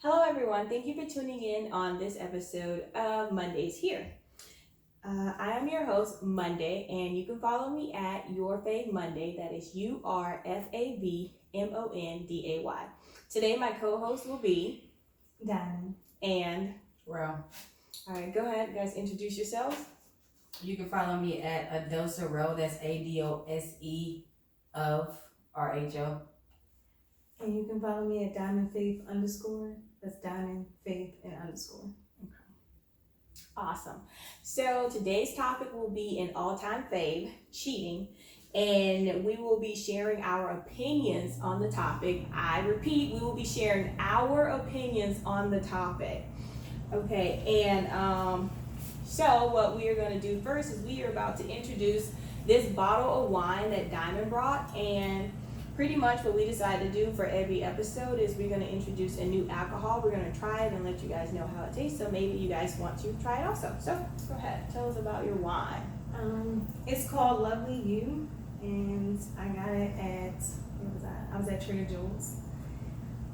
Hello, everyone. Thank you for tuning in on this episode of Mondays Here. I am your host, Monday, and you can follow me at UrFavMonday. That is UrFavMonday. Today, my co-host will be Diamond. and. Well, All right, go ahead, guys. Introduce yourselves. you can follow me at Adosa Row. That's ADOSE of RHO. And you can follow me at Diamond Faith _. That's Diamond Faith and _. Awesome. So today's topic will be an all-time fave, cheating, and we will be sharing our opinions on the topic. I repeat, we will be sharing our opinions on the topic. Okay, and so what we are going to do first is we are about to introduce this bottle of wine that Diamond brought, and pretty much what we decided to do for every episode is we're going to introduce a new alcohol. We're going to try it and let you guys know how it tastes, so maybe you guys want to try it also. So go ahead, tell us about your wine. It's called Lovely You, and I got it at, where was I? I was at Trader Joe's.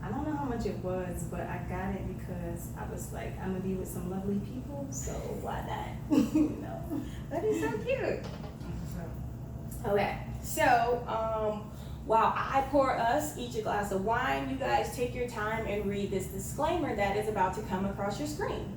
I don't know how much it was, but I got it because I was like, I'm gonna be with some lovely people, so why not? You know, That is so cute. Okay, so while I pour us each a glass of wine, you guys take your time and read this disclaimer that is about to come across your screen.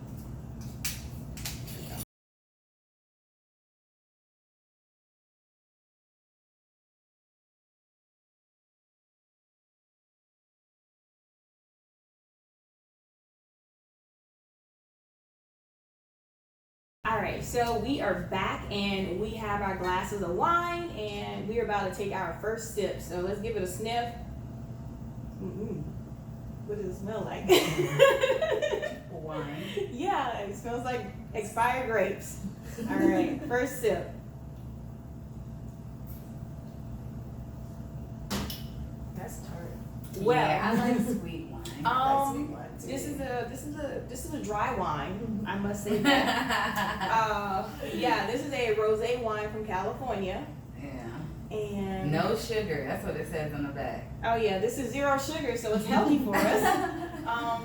All right, so we are back and we have our glasses of wine and we're about to take our first sip. So let's give it a sniff. What does it smell like? Wine. Yeah, it smells like expired grapes. All right, first sip. that's tart. Well, Yeah, I like sweet wine. That's sweet wine too. this is a dry wine. I must say that. Yeah, this is a rosé wine from California, Yeah. and No sugar. That's what it says on the back. oh yeah, this is 0 sugar, so it's healthy for us. I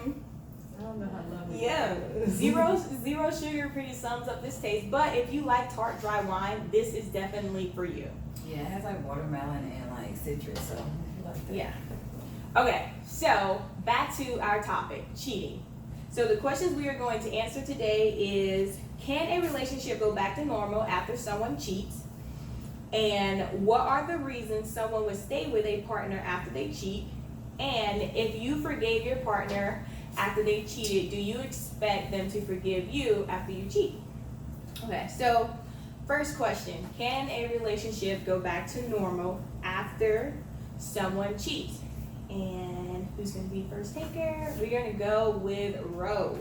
don't know how lovely. Yeah, zero sugar pretty sums up this taste. But if you like tart dry wine, this is definitely for you. Yeah, it has like watermelon and like citrus. So I like that. Yeah. Okay, so back to our topic, cheating. So the questions we are going to answer today is, can a relationship go back to normal after someone cheats? And what are the reasons someone would stay with a partner after they cheat? And if you forgave your partner after they cheated, do you expect them to forgive you after you cheat? Okay, so first question, can a relationship go back to normal after someone cheats? And who's going to be first taker? We're going to go with Ro.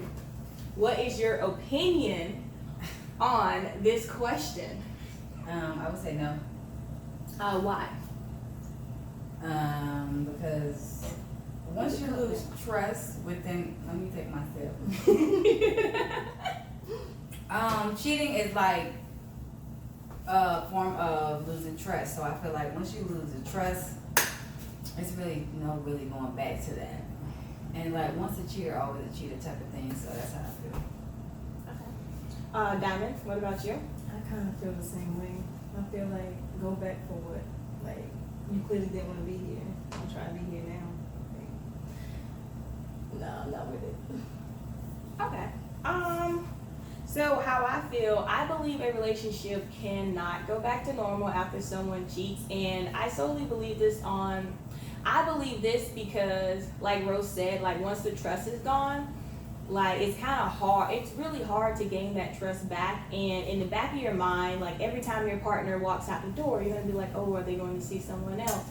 What is your opinion on this question? I would say no. Why? Because once you lose trust within, let me take my sip. Cheating is like a form of losing trust. So I feel like once you lose the trust, it's really really going back to that. And like once a cheater, always a cheater type of thing. So that's how I feel. Diamond, what about you? I kind of feel the same way. I feel like go back for what? Like you clearly didn't want to be here. I'm trying to be here now. Like, no, I'm not with it. Okay. So how I feel, I believe a relationship cannot go back to normal after someone cheats, and I solely believe this because, like Rose said, like once the trust is gone, like it's kind of hard. It's really hard to gain that trust back, and in the back of your mind, like every time your partner walks out the door, you're gonna be like, oh, are they going to see someone else?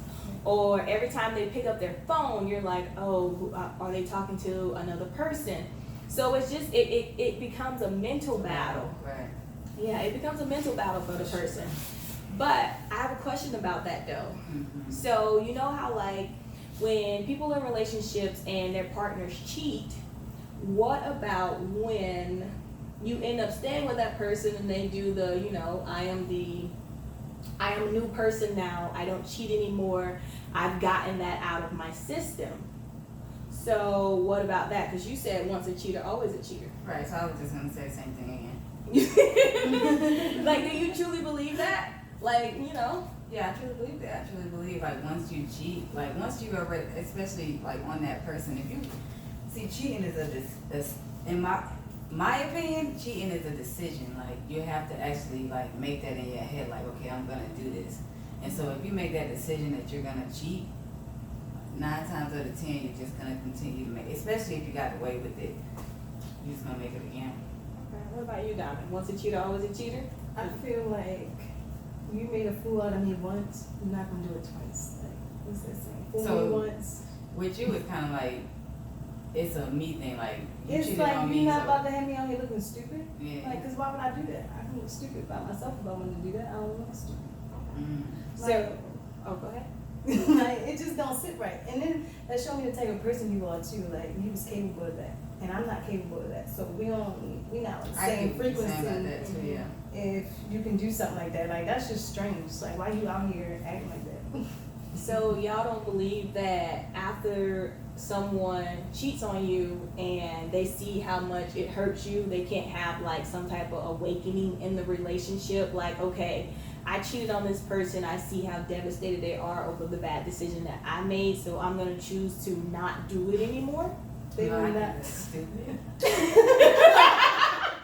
Or every time they pick up their phone, you're like, oh, are they talking to another person? So it's just, it becomes a mental battle. Right. Yeah, it becomes a mental battle for the person. But I have a question about that though. Mm-hmm. So you know how like when people in relationships and their partners cheat, what about when you end up staying with that person and they do the, I am a new person now, I don't cheat anymore, I've gotten that out of my system. So what about that? Because you said once a cheater, always a cheater. Right, so I was just gonna say the same thing again. Like, do you truly believe that? Like, you know? Yeah, I truly believe that. I truly believe, like, once you cheat, like, once you already, especially, like, on that person, if you, see, cheating is in my opinion, cheating is a decision. Like, you have to actually, like, make that in your head, like, okay, I'm gonna do this. And so if you make that decision that you're gonna cheat, 9 times out of 10, you're just gonna continue to make, especially if you got away with it, you're just gonna make it again. Okay, what about you, Diamond? Once a cheater, always a cheater? I feel like you made a fool out of me once, you're not gonna do it twice. Like, what's that saying? Fool So, me once. With you, it's kind of like, it's a me thing, like, you It's cheated like on you're me, not so, about to have me out here looking stupid. yeah. Like, cause why would I do that? I can look stupid by myself if I wanted to do that. I don't look stupid. Mm. So, oh, go ahead. Like, it just don't sit right. And then that showed me the type of person you are too. Like, you was capable of that, and I'm not capable of that. So we not on the I same get what you're saying about frequency. that too, yeah. If you can do something like that, like that's just strange. Like, why you out here acting like that? So y'all don't believe that after someone cheats on you and they see how much it hurts you, they can't have like some type of awakening in the relationship? Like, okay, I cheated on this person, I see how devastated they are over the bad decision that I made, so I'm gonna choose to not do it anymore? They No, I do think not. that's stupid.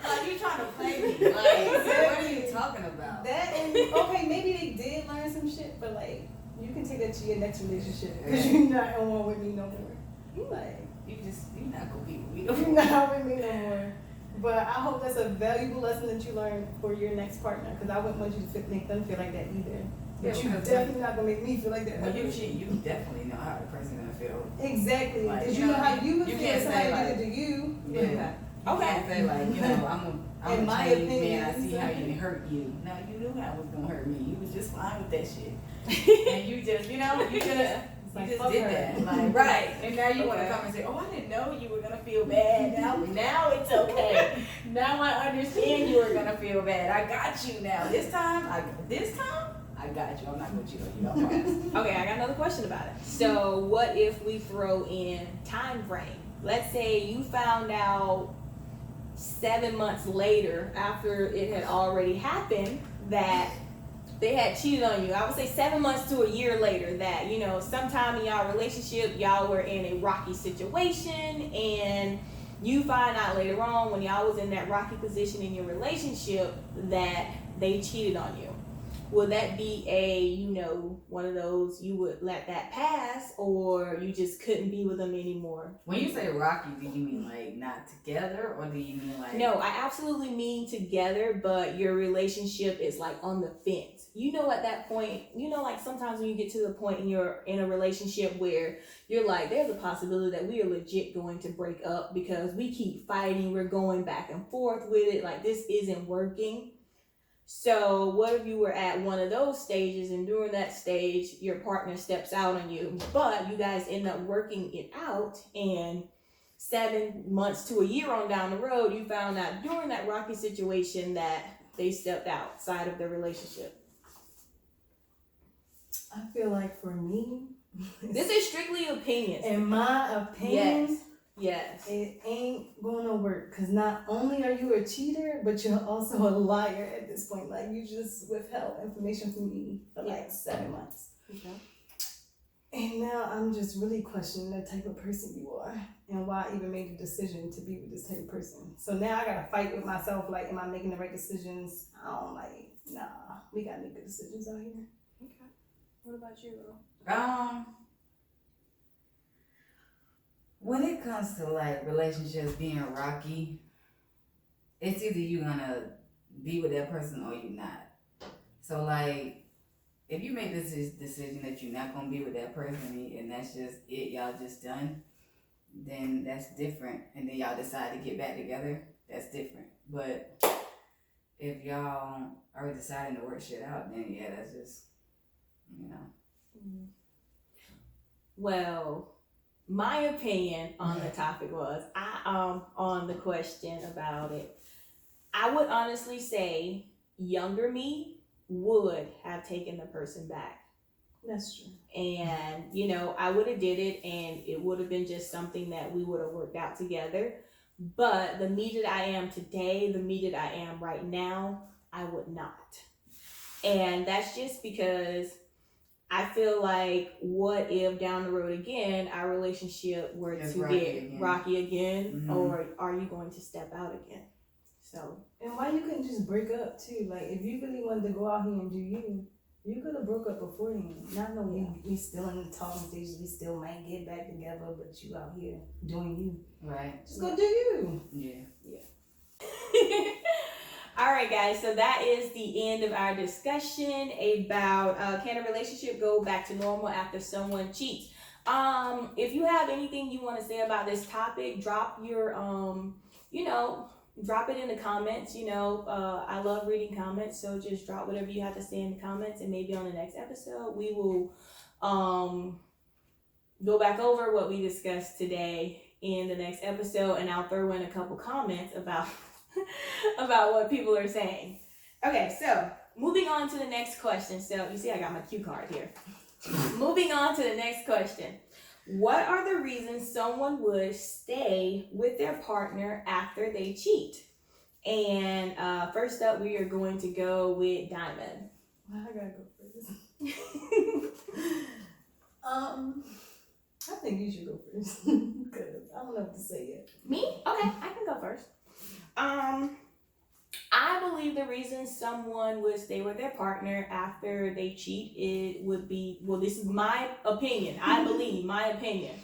Like, you trying to play me. Like, what are you talking about? That and okay, maybe they did learn some shit, but like you can take that to your next relationship because you're not on one with me no more. You like You're not gonna be with me. you're not with me no more. But I hope that's a valuable lesson that you learn for your next partner, because I wouldn't want you to make them feel like that either. But Yeah, you because definitely not gonna make me feel like that. When you cheat, you definitely know how the person gonna feel. Exactly. Like, Because you you know know, how you would you feel can't if somebody say, did like, it to you. Yeah. You Okay. can't say like, you know, I'm In a my changed opinion, man. I see how so- you hurt you. No, you knew how it was gonna hurt me. You was just fine with that shit, and you just, you know, you just. You Like, just fuck did her. that, like, right? And now you want to Okay. come and say, "Oh, I didn't know you were gonna feel bad." Now it's okay. Now I understand you were gonna feel bad. I got you now. This time I got you. I'm not gonna cheat on you. I promise. Okay, I got another question about it. So what if we throw in time frame? Let's say you found out 7 months later, after it had already happened, that they had cheated on you. I would say 7 months to a year later, that, you know, sometime in y'all relationship, y'all were in a rocky situation, and you find out later on when y'all was in that rocky position in your relationship that they cheated on you. Will that be a, you know, one of those you would let that pass, or you just couldn't be with them anymore? When you say rocky, do you mean like not together, or do you mean like? No, I absolutely mean together, but your relationship is like on the fence. You know, at that point, you know, like sometimes when you get to the point in a relationship where you're like, there's a possibility that we are legit going to break up because we keep fighting, we're going back and forth with it, like this isn't working. So what if you were at one of those stages, and during that stage your partner steps out on you, but you guys end up working it out, and 7 months to a year on down the road you found out during that rocky situation that they stepped outside of the relationship? I feel like for me, This is strictly opinions. in my opinion, Yes. it ain't gonna work. Because not only are you a cheater, but you're also a liar at this point. Like, you just withheld information from me for like 7 months. Okay. And now I'm just really questioning the type of person you are and why I even made the decision to be with this type of person. So now I gotta fight with myself, like, am I making the right decisions? I don't like, nah, we gotta make good decisions out here. Okay. What about you, Ro? When it comes to like relationships being rocky, it's either you gonna be with that person or you not. So like, if you make this decision that you're not gonna be with that person and that's just it, y'all just done, then that's different. And then y'all decide to get back together, that's different. But if y'all are deciding to work shit out, then yeah, that's just, you know. Well, my opinion on the topic was, on the question about it, I would honestly say younger me would have taken the person back. That's true. and you know, I would have did it, and it would have been just something that we would have worked out together. But the me that I am today, the me that I am right now, I would not. And that's just because I feel like, what if down the road again our relationship were It's to rocky get again. rocky again, Mhm. or are you going to step out again? So, And why you couldn't just break up too? Like, if you really wanted to go out here and do you, you could have broke up beforehand. Not know we still in the talking stages, we still might get back together, but you out here doing you. Right. Just go do you. Yeah. all right, guys. So that is the end of our discussion about can a relationship go back to normal after someone cheats. If you have anything you want to say about this topic, drop your drop it in the comments. I love reading comments, so just drop whatever you have to say in the comments, and maybe on the next episode we will go back over what we discussed today in the next episode, and I'll throw in a couple comments about about what people are saying. Okay, so moving on to the next question. So you see I got my cue card here. Moving on to the next question. What are the reasons someone would stay with their partner after they cheat? And first up, we are going to go with Diamond. I gotta go first. I think you should go first. Cause I don't know what to say yet. Me? Okay, I can go first. I believe the reason someone would stay with their partner after they cheat, it would be, well, this is my opinion. I believe, my opinion.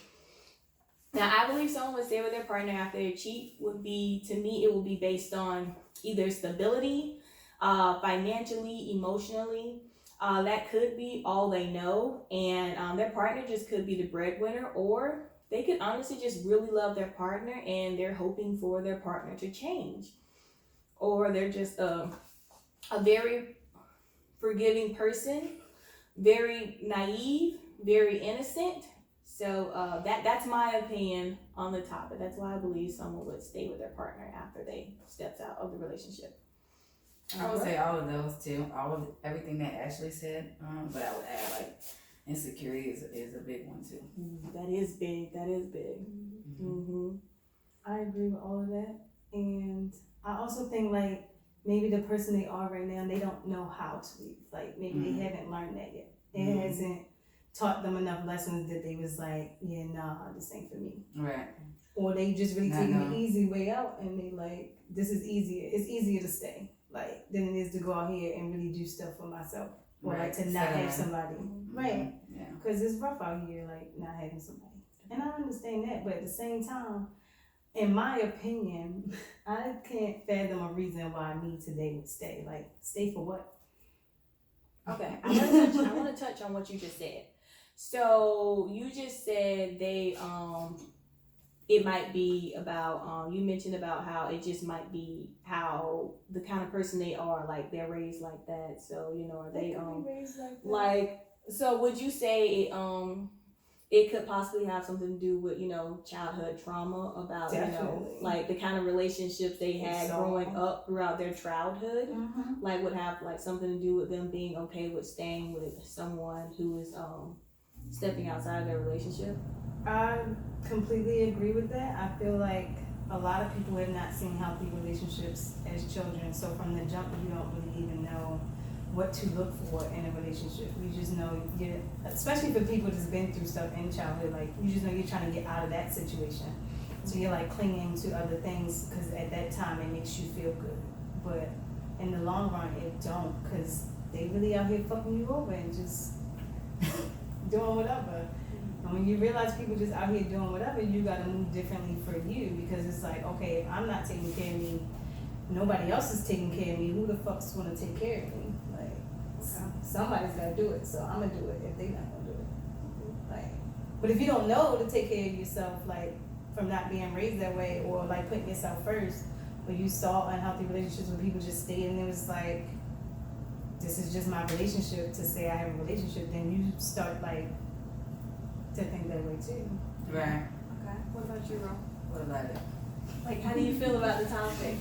Now, I believe someone would stay with their partner after they cheat would be, to me, it would be based on either stability, financially, emotionally. That could be all they know, and their partner just could be the breadwinner, or they could honestly just really love their partner and they're hoping for their partner to change. Or they're just a very forgiving person, very naive, very innocent. So that's my opinion on the topic. That's why I believe someone would stay with their partner after they steps out of the relationship. I would say all of those too. Everything that Ashley said. But I would add like insecurity is a big one too. That is big. That is big. Mm-hmm. I agree with all of that, and I also think like maybe the person they are right now, they don't know how to leave. Like maybe they haven't learned that yet. It hasn't taught them enough lessons that they was like, yeah, nah, this ain't for me. Right. Or they just really taking the easy way out, and they like, this is easier. It's easier to stay like than it is to go out here and really do stuff for myself, or like to not have somebody. Right. Yeah. Because it's rough out here, like not having somebody. And I understand that, but at the same time, in my opinion, I can't fathom a reason why me today would stay. Like, stay for what? Okay, I want to touch on what you just said. So you just said they it might be about you mentioned about how it just might be how the kind of person they are, like they're raised like that. So are they raised like that. like, so would you say it could possibly have something to do with childhood trauma about Definitely. like the kind of relationships they had growing up throughout their childhood, like would have like something to do with them being okay with staying with someone who is stepping outside of their relationship? I completely agree with that. I feel like a lot of people have not seen healthy relationships as children, so from the jump you don't really even know what to look for in a relationship. You just know especially for people that's been through stuff in childhood, like you just know you're trying to get out of that situation. So you're like clinging to other things because at that time it makes you feel good. But in the long run it don't, because they really out here fucking you over and just doing whatever. And when you realize people just out here doing whatever, you gotta move differently for you, because it's like, okay, if I'm not taking care of me, nobody else is taking care of me, who the fuck's gonna take care of me? Somebody's gotta do it, so I'm gonna do it if they not gonna do it. Like, but if you don't know to take care of yourself, like from not being raised that way, or like putting yourself first, or you saw unhealthy relationships where people just stayed and it was like, this is just my relationship to say I have a relationship, then you start like to think that way too. Right. Okay. What about you, Ro? What about it? Like, how do you feel about the topic?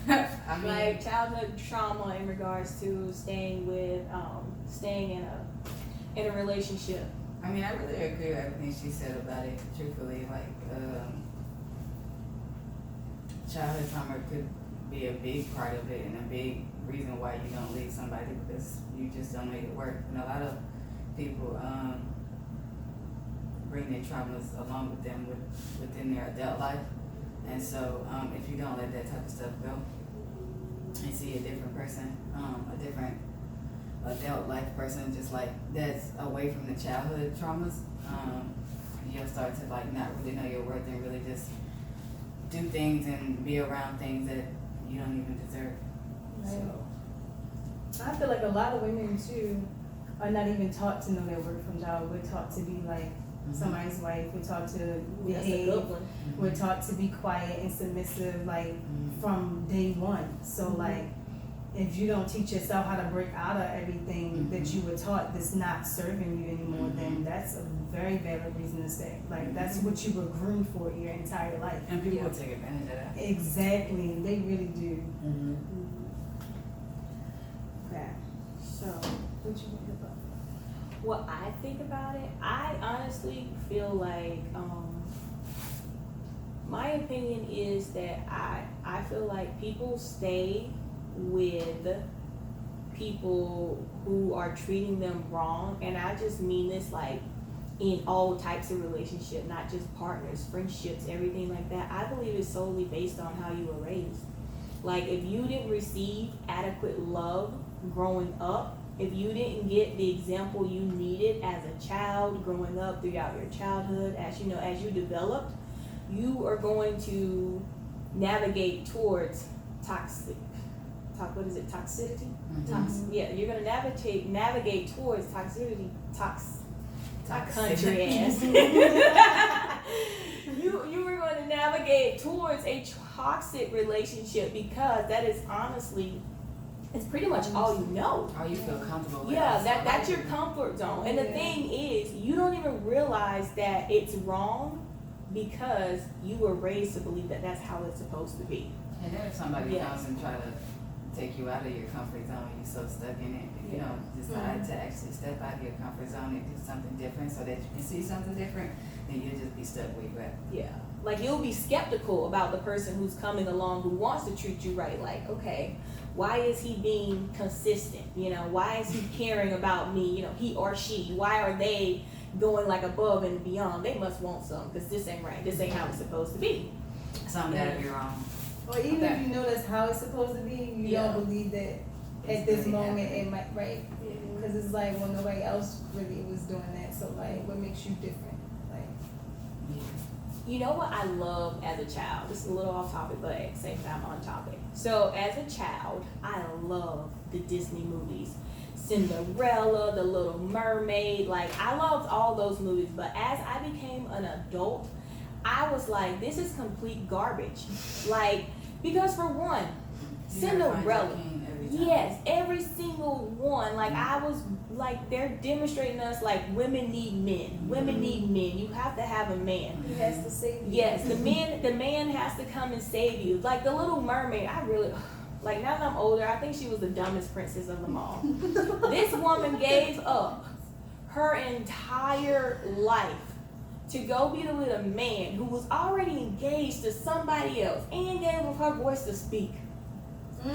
I mean, Like childhood trauma in regards to staying in a relationship. I mean, I really agree with everything she said about it, truthfully. Like, childhood trauma could be a big part of it and a big reason why you don't leave somebody because you just don't make it work. And a lot of people bring their traumas along with them within their adult life. And so if you don't let that type of stuff go and see a different person, a different adult life person, just like that's away from the childhood traumas, you'll start to like not really know your worth and really just do things and be around things that you don't even deserve. Right. So I feel like a lot of women too are not even taught to know their worth from childhood. We're taught to be like somebody's wife. We're taught to That's a behave. good one. We're taught to be quiet and submissive, like from day one. So like, if you don't teach yourself how to break out of everything that you were taught that's not serving you anymore, then that's a very valid reason to stay. Like that's what you were groomed for your entire life. And people take advantage of that. Exactly, they really do. Okay, so what you think about that? What I think about it, I honestly feel like my opinion is that I feel like people stay with people who are treating them wrong, and I just mean this like in all types of relationship, not just partners, friendships, everything like that. I believe it's solely based on how you were raised. Like if you didn't receive adequate love growing up, if you didn't get the example you needed as a child growing up throughout your childhood, as you know, as you developed, you are going to navigate towards toxicity. Yeah, you're gonna navigate towards toxicity. Country ass. You were going to navigate towards a toxic relationship because that is honestly, it's pretty much all you know. All you feel comfortable with. Yeah, that's your comfort zone. And the thing is, you don't even realize that it's wrong because you were raised to believe that that's how it's supposed to be. And then if somebody comes and try to take you out of your comfort zone and you're so stuck in it, if you don't decide to actually step out of your comfort zone and do something different so that you can see something different, then you'll just be stuck where you're at. Yeah. Like you'll be skeptical about the person who's coming along who wants to treat you right. Like, okay, why is he being consistent? You know, why is he caring about me? You know, he or she, why are they going like above and beyond? They must want something because this ain't right. This ain't how it's supposed to be. Something gotta be wrong. Or even if you know that's how it's supposed to be, you don't believe that at this moment it might, right? Because it's like, well, nobody else really was doing that. So like, what makes you different? Like, you know what I love as a child? This is a little off topic, but at the same time on topic. So as a child, I love the Disney movies. Cinderella, The Little Mermaid, like I loved all those movies. But as I became an adult, I was like, this is complete garbage. Like, because for one, Cinderella, yes, every single one. Like I was like, they're demonstrating us like women need men. Women need men. You have to have a man. he has to save you. Yes, the man has to come and save you. Like the Little Mermaid, I really, like now that I'm older, I think she was the dumbest princess of them all. This woman gave up her entire life to go be with a man who was already engaged to somebody else and gave up her voice to speak.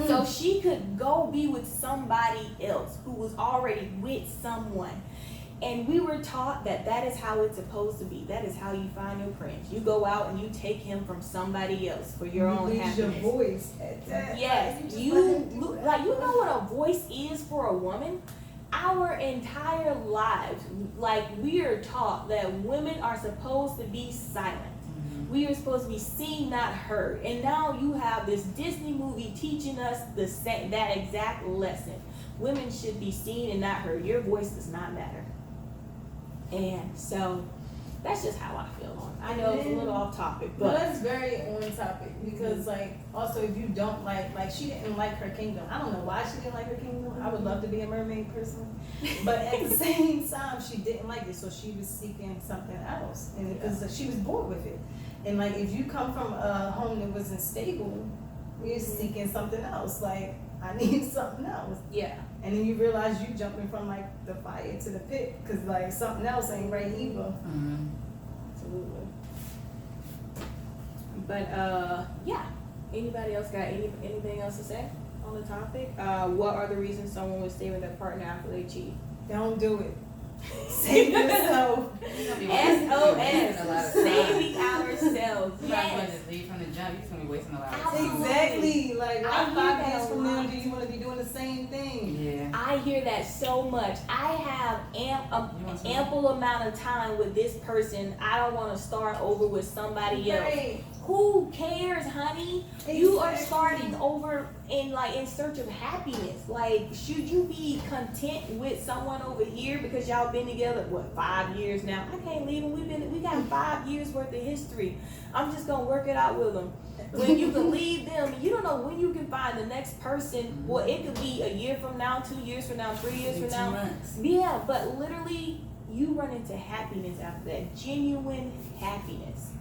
So she could go be with somebody else who was already with someone. And we were taught that that is how it's supposed to be. That is how you find your prince. You go out and you take him from somebody else for your own happiness. Your voice at that. Yes, you know what a voice is for a woman? Our entire lives, like we are taught that women are supposed to be silent. We are supposed to be seen, not heard. And now you have this Disney movie teaching us that exact lesson. Women should be seen and not heard. Your voice does not matter. And so that's just how I feel on it. I know it's a little off topic, but that's very on topic because like also if you don't like she didn't like her kingdom. I don't know why she didn't like her kingdom. I would love to be a mermaid personally, but at the same time she didn't like it, so she was seeking something else, and because she was bored with it. And like if you come from a home that wasn't stable, you're seeking something else. Like I need something else. Yeah. And then you realize you jumping from like the fire to the pit because like something else ain't right either. Mm-hmm. Absolutely. But yeah. Anybody else got anything else to say on the topic? What are the reasons someone would stay with their partner after they cheat? Don't do it. Save yourself. SOS. Saving ourselves. You're not going to just leave from the jump. You're just going to be wasting a lot of time. Absolutely. Exactly. Like, I why hear 5 that years a from now lot. do you want to be doing the same thing? Yeah. I hear that so much. I have ample amount of time with this person. I don't want to start over with somebody else. Right. Who cares, honey? You are Exactly. starting over in search of happiness. Like, should you be content with someone over here because y'all been together 5 years now? I can't leave him. We got 5 years worth of history. I'm just gonna work it out with them. When you can leave them, you don't know when you can find the next person. Well, it could be a year from now, 2 years from now, 3 years from 2 now. months. Yeah, but literally, you run into happiness after that. Genuine happiness.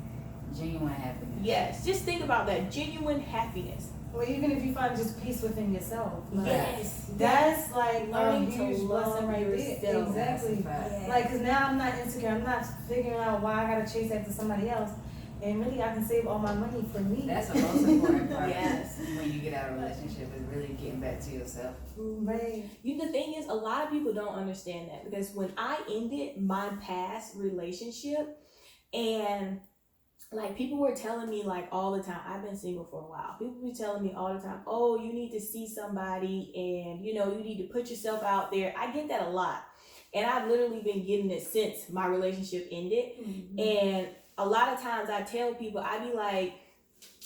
Genuine happiness. Yes, just think about that. Genuine happiness. Or even if you find just peace within yourself. Like, Yes. That's like Learning a to huge love blessing right yourself. there. Exactly. Yes. Like, cause now I'm not insecure. I'm not figuring out why I gotta chase after somebody else. And really, I can save all my money for me. That's the most important part. Yes. When you get out of a relationship is really getting back to yourself. Right. The thing is, a lot of people don't understand that because when I ended my past relationship, and like people were telling me like all the time, I've been single for a while. People be telling me all the time, oh, you need to see somebody, and you need to put yourself out there. I get that a lot, and I've literally been getting it since my relationship ended. Mm-hmm. And a lot of times I tell people, I be like,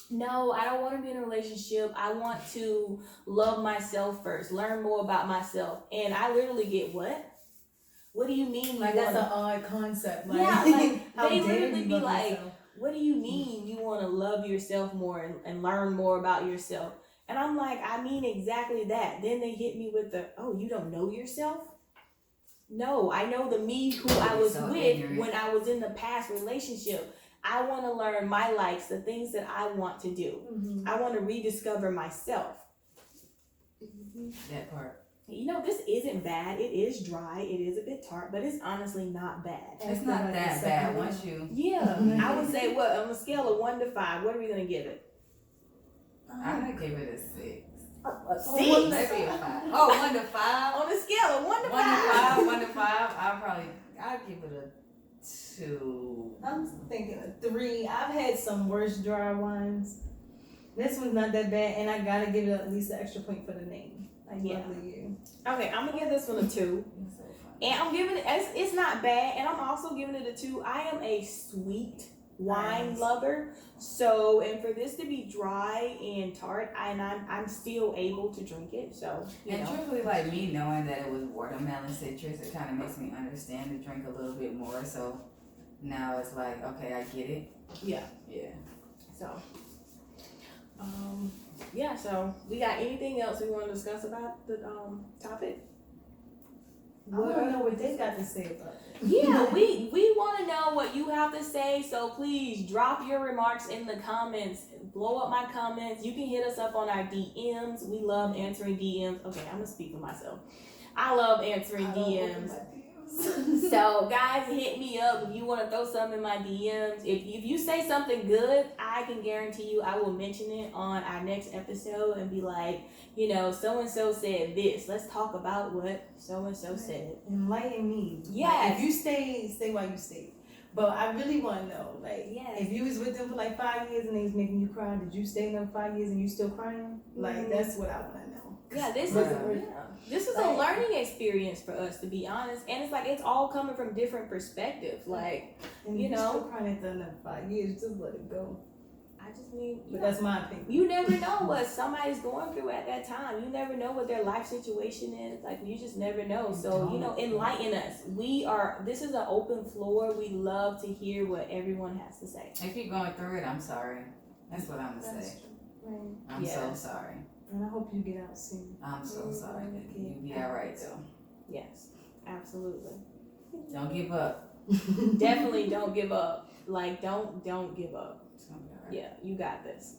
no, I don't want to be in a relationship. I want to love myself first, learn more about myself. And I literally get, what? What do you mean? Like, you that's wanna, an odd concept. Like, yeah, like how they dare literally you be love like, yourself? what do you mean you want to love yourself more and learn more about yourself? And I'm like, I mean exactly that. Then they hit me with the, oh, you don't know yourself? No, I know the me who I was So with ignorant. when I was in the past relationship. I want to learn my likes, the things that I want to do. Mm-hmm. I want to rediscover myself. That part. This isn't bad. It is dry. It is a bit tart, but it's honestly not bad. It's not that bad once you. Yeah, I would say, what, on a scale of 1 to 5, what are we going to give it? I would give it a 6. Six? Maybe a 5. Oh, 1 to 5. On a scale of 1 to 5. 1 to 5. 1 to 5. I'd give it a 2. I'm thinking a 3. I've had some worse dry wines. This one's not that bad, and I gotta give it at least an extra point for the name. Like, Yeah. lovely you. Okay, I'm going to give this one a 2. It's so fun. And I'm giving it, it's not bad, and I'm also giving it a 2. I am a sweet wine Nice. lover. So, and for this to be dry and tart, I'm still able to drink it. So, And truthfully, like me knowing that it was watermelon citrus, it kind of makes me understand the drink a little bit more. So now it's like, okay, I get it. yeah. Yeah. So, yeah. So, we got anything else we want to discuss about the topic? I want to know what they got to say about it. Yeah, we want to know what you have to say, so please drop your remarks in the comments. Blow up my comments. You can hit us up on our DMs. We love answering DMs. Okay, I'm gonna speak for myself. I love answering DMs. So guys, hit me up if you want to throw something in my DMs. If you say something good, I can guarantee you I will mention it on our next episode and be like, so and so said this. Let's talk about what so and so said. Enlighten me. Yes. Like, if you stay while you stay. But I really want to know, like, Yes. if you was with them for like 5 years and they was making you cry, did you stay in them 5 years and you still crying? Like, that's what I want to know. Yeah, this is a Like- learning experience for us, to be honest, and it's like it's all coming from different perspectives. Like, And you you know. still crying at the end of 5 years, just let it go. I just mean, But that's my opinion. you never know what somebody's going through at that time. You never know what their life situation is. Like, you just never know. So, enlighten us. This is an open floor. We love to hear what everyone has to say. If you're going through it, I'm sorry. That's what I'm gonna say. Right. I'm so Yes. sorry. And I hope you get out soon. I'm so sorry. You'll be alright though. Yes, absolutely. Don't give up. Definitely don't give up. Like, don't give up. It's gonna be alright. Yeah, you got this.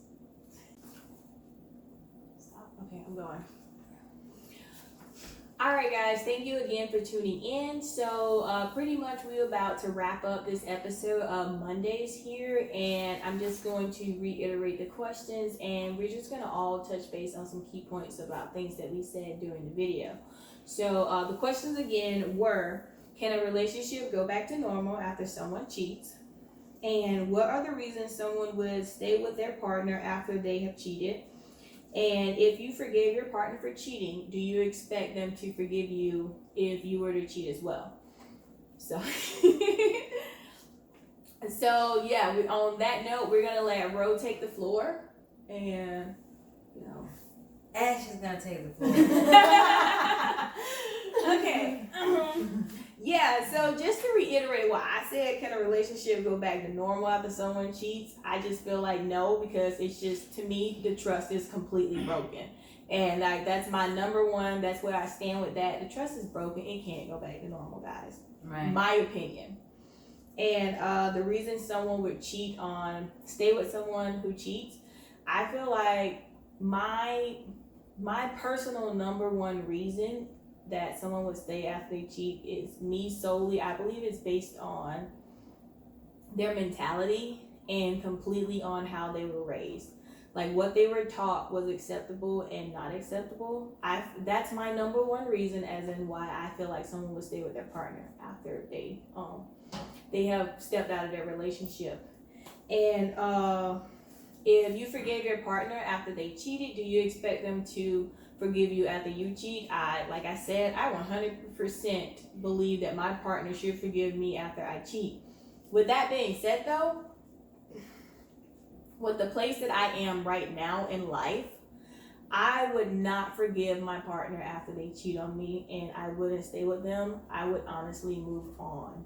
Stop. Okay, I'm going. All right, guys, thank you again for tuning in. So, pretty much we're about to wrap up this episode of Mondays here, and I'm just going to reiterate the questions, and we're just going to all touch base on some key points about things that we said during the video. So, the questions again were, can a relationship go back to normal after someone cheats? And what are the reasons someone would stay with their partner after they have cheated? And if you forgave your partner for cheating, do you expect them to forgive you if you were to cheat as well? So, on that note, we're gonna let Ro take the floor, and Ash is gonna take the floor. okay. So just to reiterate what I said, can a relationship go back to normal after someone cheats? I just feel like no, because it's just, to me, the trust is completely broken. And like that's my number one, that's where I stand with that. The trust is broken, it can't go back to normal, guys. Right. My opinion. And the reason someone would stay with someone who cheats, I feel like my personal number one reason that someone would stay after they cheat is me solely, I believe it's based on their mentality and completely on how they were raised. Like what they were taught was acceptable and not acceptable. That's my number one reason, as in why I feel like someone would stay with their partner after they have stepped out of their relationship. And if you forgave your partner after they cheated, do you expect them to forgive you after you cheat? Like I said, I 100% believe that my partner should forgive me after I cheat. With that being said, though, with the place that I am right now in life, I would not forgive my partner after they cheat on me, and I wouldn't stay with them. I would honestly move on.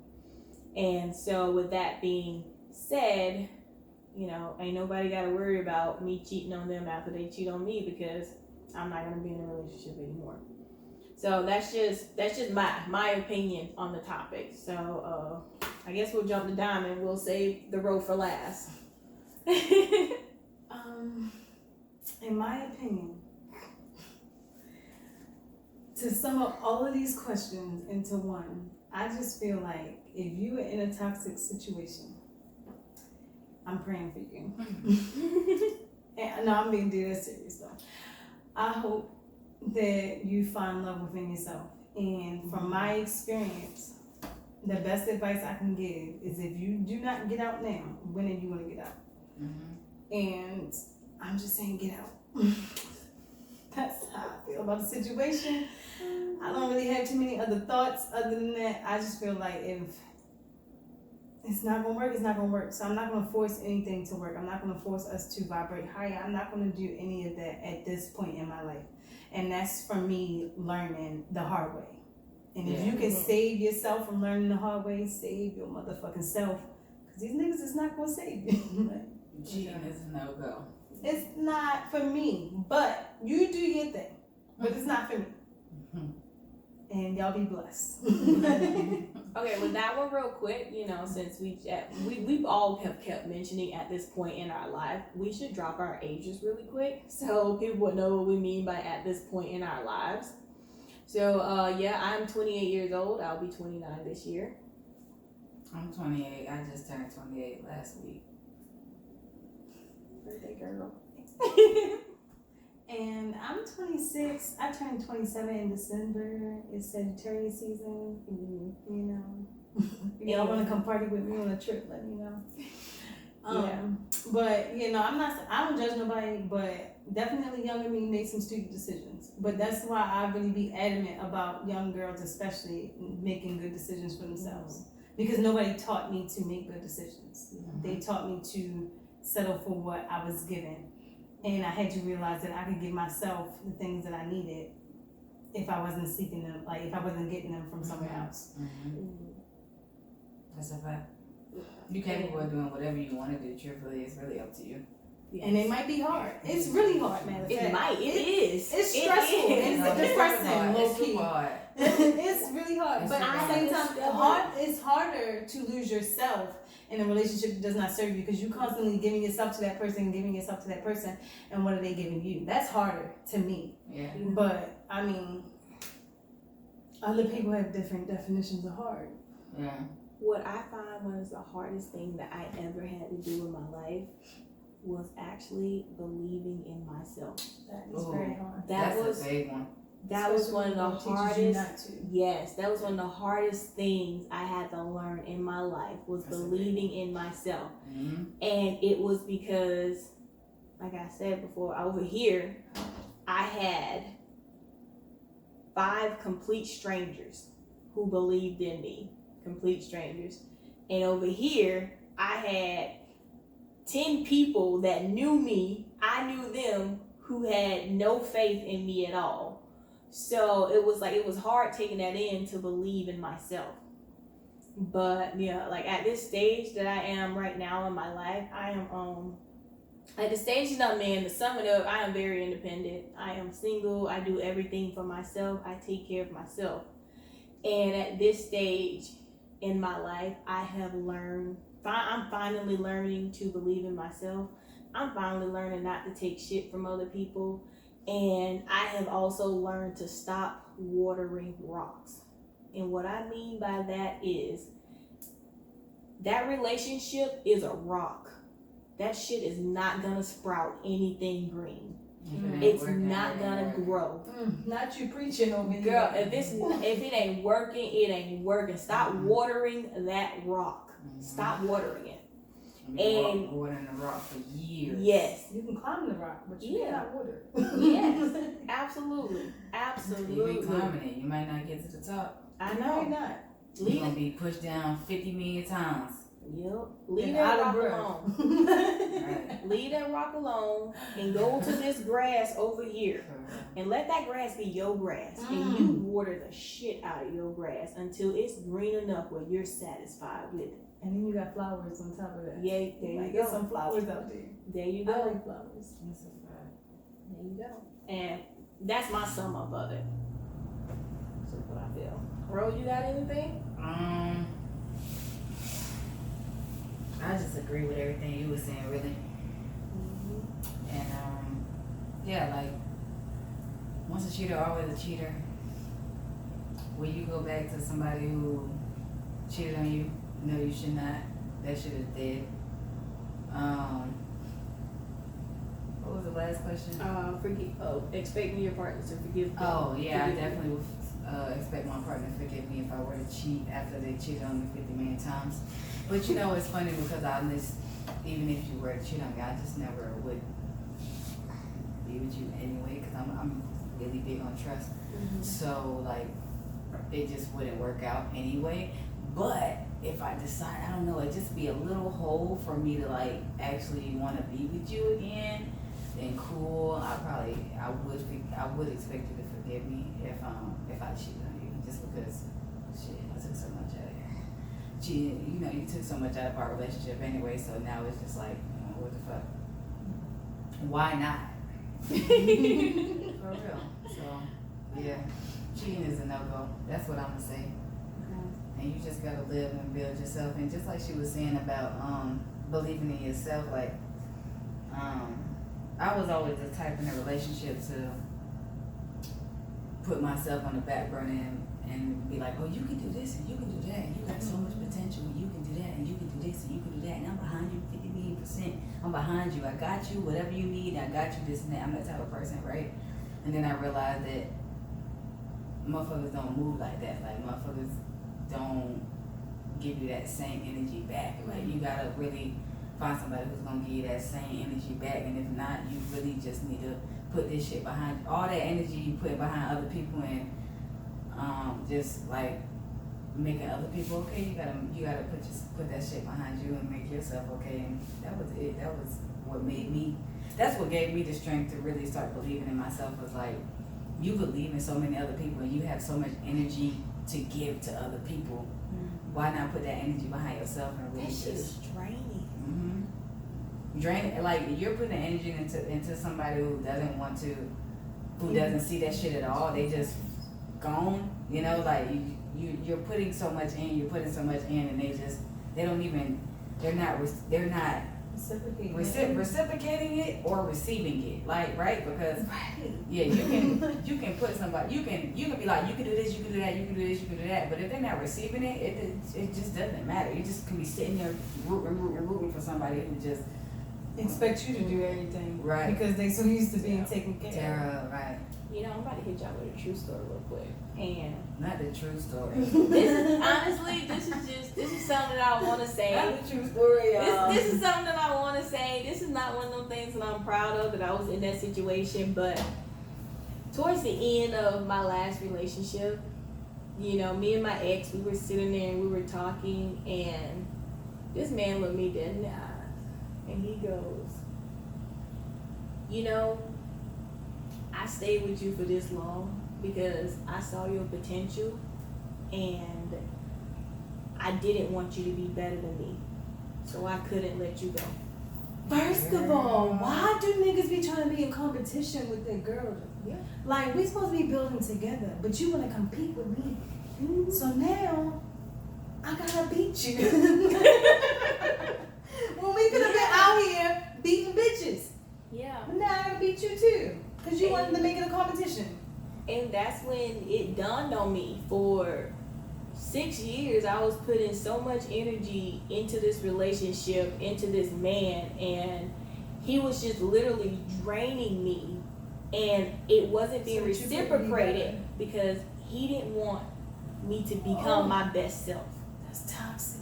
And so with that being said, ain't nobody got to worry about me cheating on them after they cheat on me, because I'm not gonna be in a relationship anymore. So that's just my opinion on the topic. So I guess we'll jump to Diamond. We'll save the row for last. In my opinion, to sum up all of these questions into one, I just feel like if you are in a toxic situation, I'm praying for you. And no, I'm being dead serious though. I hope that you find love within yourself. And from my experience, the best advice I can give is, if you do not get out now, when are you going to get out? And I'm just saying, get out. That's how I feel about the situation. I don't really have too many other thoughts other than that. I just feel like if it's not going to work, it's not going to work. So I'm not going to force anything to work. I'm not going to force us to vibrate higher. I'm not going to do any of that at this point in my life. And that's for me learning the hard way. And if you can save yourself from learning the hard way, save your motherfucking self. Because these niggas is not going to save you. Cheating is a no-go. It's not for me. But you do your thing. But it's not for me. And y'all be blessed. Okay, with that one real quick, since we've all have kept mentioning at this point in our life, we should drop our ages really quick so people would know what we mean by at this point in our lives. So, I'm 28 years old. I'll be 29 this year. I'm 28. I just turned 28 last week. Birthday girl. And I'm 26. I turned 27 in December. It's Sagittarius season. If y'all want to come party with me on a trip, let me know. But I don't judge nobody, but definitely younger me made some stupid decisions. But that's why I really be adamant about young girls, especially making good decisions for themselves. Because nobody taught me to make good decisions. They taught me to settle for what I was given. And I had to realize that I could give myself the things that I needed if I wasn't seeking them, like if I wasn't getting them from somewhere else. That's a fact. You're capable of doing whatever you want to do, truthfully. It's really up to you. Yes. And it might be hard. It's really hard, man. It is. It's stressful. It's depressing, low It's key. hard. It's really hard. It's but at the same time, it's harder to lose yourself in a relationship that does not serve you, because you constantly giving yourself to that person, and what are they giving you? That's harder to me. Yeah. But I mean, Other people have different definitions of hard. Yeah. What I find was the hardest thing that I ever had to do in my life was actually believing in myself. That is Ooh, very hard. That's a big one. That was one of the Especially when it hardest. teaches you not to. Yes, that was one of the hardest things I had to learn in my life was That's a big believing in myself. Mm-hmm. And it was because, like I said before, over here, I had 5 complete strangers who believed in me. Complete strangers. And over here, I had 10 people that knew me. I knew them who had no faith in me at all. So it was hard taking that in to believe in myself. But yeah, like at this stage that I am right now in my life, I am at the stage that I'm in, to sum it up, I am very independent. I am single. I do everything for myself. I take care of myself. And at this stage in my life, I have learned, I'm finally learning to believe in myself. I'm finally learning not to take shit from other people. And I have also learned to stop watering rocks. And what I mean by that is that relationship is a rock. That shit is not gonna sprout anything green. It's not gonna grow. Not you preaching over here. Girl, if it ain't working, it ain't working. Stop watering that rock. Stop watering it. And watering the rock for years. Yes. You can climb the rock, but you cannot water. Yes. Absolutely. Absolutely. You be climbing it, you might not get to the top. I No, know. you're not. You're gonna be pushed down 50 million times. Yep. Leave And that out rock of breath. alone. Right. Leave that rock alone and go to this grass over here. And let that grass be your grass. And you water the shit out of your grass until it's green enough where you're satisfied with it. And then you got flowers on top of that. Yeah, there you Like, go. Get some flowers out there. There you I go. like flowers. That's a fact. There you go. And that's my sum up of it. That's what I feel. Ro, you got anything? I just agree with everything you were saying, really. And yeah, like once a cheater, always a cheater. When you go back to somebody who cheated on you, no, you should not. That shit is dead. What was the last question? Expecting your partner to forgive them. Oh yeah, I Forgive them. definitely would expect my partner to forgive me if I were to cheat after they cheated on me 50 million times. But you know, it's funny because even if you were to cheat on me, I just never would be with you anyway because I'm really big on trust. So like, it just wouldn't work out anyway. But if I decide, I don't know, it'd just be a little hole for me to like actually want to be with you again. Then cool, I would expect you to forgive me if I cheated on you, just because shit, I took so much out of it. Cheating, you took so much out of our relationship anyway, so now it's just like, what the fuck? Why not? For real. So yeah, cheating is a no-go. That's what I'm gonna say. And you just gotta live and build yourself. And just like she was saying about believing in yourself, like I was always the type in a relationship to put myself on the back burner and be like, oh, you can do this and you can do that, and you got so much potential and you can do that and you can do this and you can do that, and I'm behind you 50 million%. I'm behind you. I got you, whatever you need, I got you, this and that. I'm that type of person, right? And then I realized that motherfuckers don't move like that. Like motherfuckers don't give you that same energy back. Like you gotta really find somebody who's gonna give you that same energy back, and if not, you really just need to put this shit behind all that energy you put behind other people, and just like making other people okay. You gotta put that shit behind you and make yourself okay. And that was it. That was what made me. That's what gave me the strength to really start believing in myself. Was like, you believe in so many other people and you have so much energy to give to other people. Why not put that energy behind yourself and really That shit is draining. Drain, like you're putting energy into somebody who doesn't see that shit at all. They just gone, like you're putting so much in, and they're not reciprocating it or receiving it, like, right? Because yeah, you can put somebody, you can be like, you can do this, you can do that, you can do this, you can do that, but if they're not receiving it, it just doesn't matter. You just can be sitting there rooting for somebody who just expect you to do everything, right? Because they so used to being taken care of. Right. You know, I'm about to hit y'all with a true story real quick. And not the true story. this is something that I want to say. Not the true story, y'all. This is something that I want to say. This is not one of those things that I'm proud of, that I was in that situation. But towards the end of my last relationship, you know, me and my ex, we were sitting there and we were talking, and this man looked me dead in the eyes, and he goes, you know, I stayed with you for this long because I saw your potential, and I didn't want you to be better than me, so I couldn't let you go. First of all, why do niggas be trying to be in competition with their girls? Yeah. Like, we supposed to be building together, but you want to compete with me. Mm-hmm. So now, I gotta beat you. When we could have been out here beating bitches. Yeah. But now I gotta beat you too. Because you wanted to make it a competition. And that's when it dawned on me. For 6 years, I was putting so much energy into this relationship, into this man, and he was just literally draining me. And it wasn't being reciprocated because he didn't want me to become my best self. That's toxic.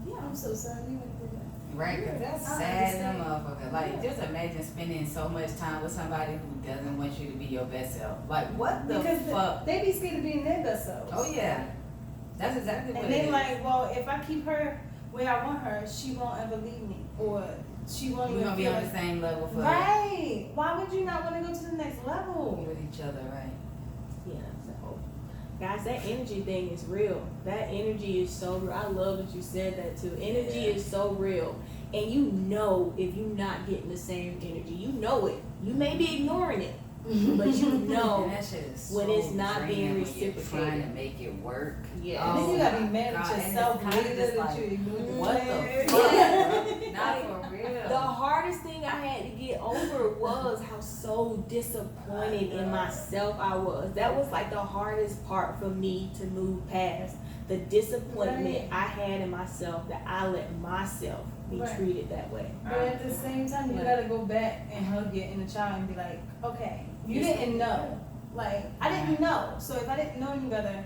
Yeah. I'm so sorry you went through that. Right, because that's sad as a motherfucker. Like, just imagine spending so much time with somebody who doesn't want you to be your best self. Like, what the fuck? They be scared of being their best selves. Oh, yeah. That's exactly what and it is. they like, well, if I keep her where I want her, she won't ever leave me. Or she won't We're even going to be on the same level for Right. Why would you not want to go to the next level? with each other, right? Yeah, so guys, that energy thing is real. That energy is so real. I love that you said that too. Energy is so real. And you know if you're not getting the same energy. You know it. You may be ignoring it, but you know And that shit is when so it's not being draining when you're reciprocated. trying to make it work. Yeah. Then you gotta be mad God, at and yourself it's kinda just that like, you ignored what the man. fuck? Yeah. Not for real. The hardest thing I had to get over was how so disappointed in myself I was. That was like the hardest part for me to move past. The disappointment I had in myself, that I let myself be treated that way. But at the same time, you gotta go back and hug your inner child and be like, okay, you didn't know. Like, I didn't know. So if I didn't know any better,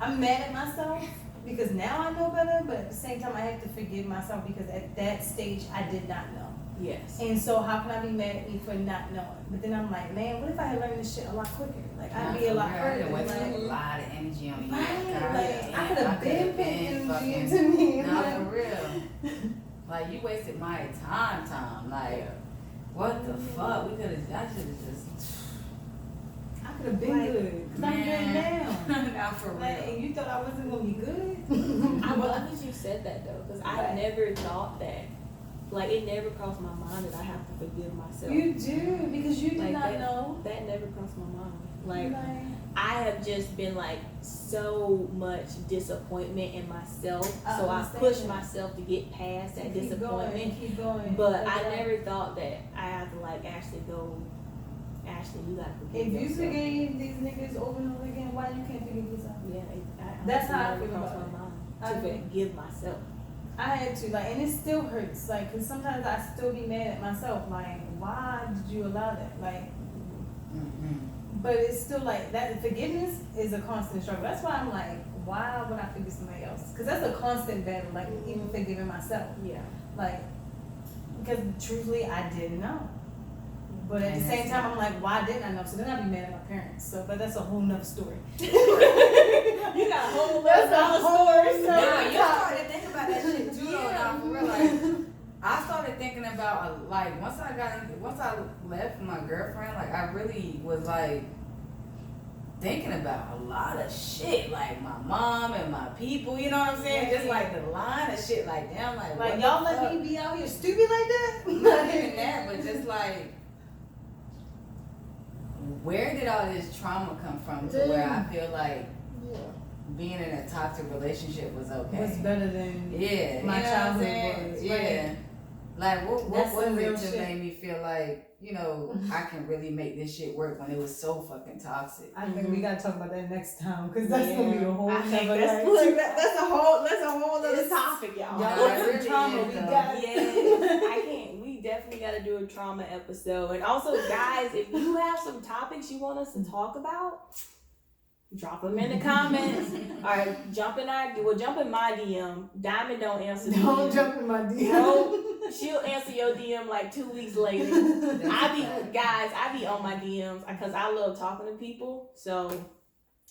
I'm mad at myself because now I know better, but at the same time, I have to forgive myself because at that stage, I did not know. Yes. And so how can I be mad at me for not knowing? But then I'm like, man, what if I had learned this shit a lot quicker? Like, I'd be a lot further. I Like, a lot of energy on you. right, God, like, I could have been put energy fucking, into me. no, Like, for real. Like, you wasted my time. Like, what the fuck? We could have, I should have just. I could have been good. Cause I'm good now. Not for real. Like, and you thought I wasn't gonna be good? I love that you said that though, because I never thought that. Like, it never crossed my mind that I have to forgive myself. You do, because you did Like, not know. That never crossed my mind. Like, I have just been like so much disappointment in myself. So I pushed myself to get past that disappointment. Keep going. But I never thought that I had to like actually go, Ashley, you gotta forgive If you yourself. forgave these niggas over and over again, why you can't forgive yourself? Yeah, That's how I never feel crossed about my it. mind I to do. forgive myself. I had to, like, and it still hurts, like, cause sometimes I still be mad at myself, like, why did you allow that? Like, but it's still like that. Forgiveness is a constant struggle. That's why I'm like, why would I forgive somebody else? Cause that's a constant battle. Like even forgiving myself. Yeah. Like, because truthfully, I didn't know. But at the same time, I'm like, why didn't I know? So then I'd be mad at my parents. So, but that's a whole nother story. You got a whole other story. Nah, you started to think about that shit too, though. Nah, for real, like, I started thinking about, like, once I left my girlfriend, like, I really was, like, thinking about a lot of shit, like, my mom and my people, you know what I'm saying? Just, like, the line of shit, like, damn, like, Like, what y'all the let fuck? me be out here stupid like that? Not even that, but just, like, where did all this trauma come from to where I feel like being in a toxic relationship was okay? What's better than Yeah, my you know childhood what I'm saying? was, Yeah. right. Like, what That's was some real it to shit. make me feel like, you know, I can really make this shit work when it was so fucking toxic? I think we gotta talk about that next time because that's gonna be a whole I think nother that's night. that's a whole other It's- topic, y'all. Y'all Yeah, want it some trauma? really We is, though. got Yes, I can't. We definitely got to do a trauma episode. And also, guys, if you have some topics you want us to talk about, drop them in the comments. All right, jump in my DM. Diamond don't answer. Don't DM. jump in my DM. No, she'll answer your DM like 2 weeks later. I be on my DMs because I love talking to people. So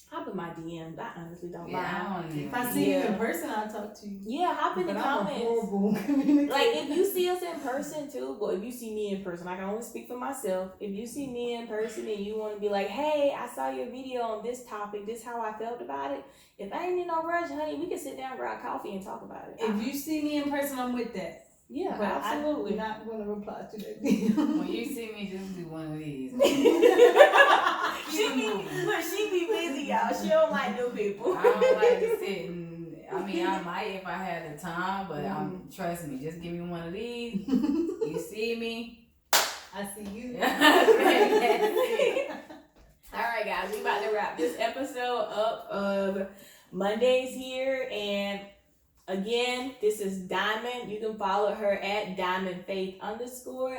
hop in my DMs. I honestly don't mind. Yeah, I don't even. If I see you Yeah. in person, I'll talk to you. Yeah, hop in But the I'm a comments. horrible communicator. Like, if you see us in person too, but if you see me in person, I can only speak for myself. If you see me in person and you want to be like, hey, I saw your video on this topic, this how I felt about it. If I ain't in no rush, honey, we can sit down, grab coffee, and talk about it. If you see me in person, I'm with that. Yeah, But absolutely. I'm not gonna reply to that DM. When you see me, just do one of these. she be busy, y'all. She don't like new people. I don't like to sit and, I mean, I might if I had the time, but trust me, just give me one of these. You see me. I see you. All right, guys, we about to wrap this episode up of Mondays here, and again, this is Diamond. You can follow her at DiamondFaith_,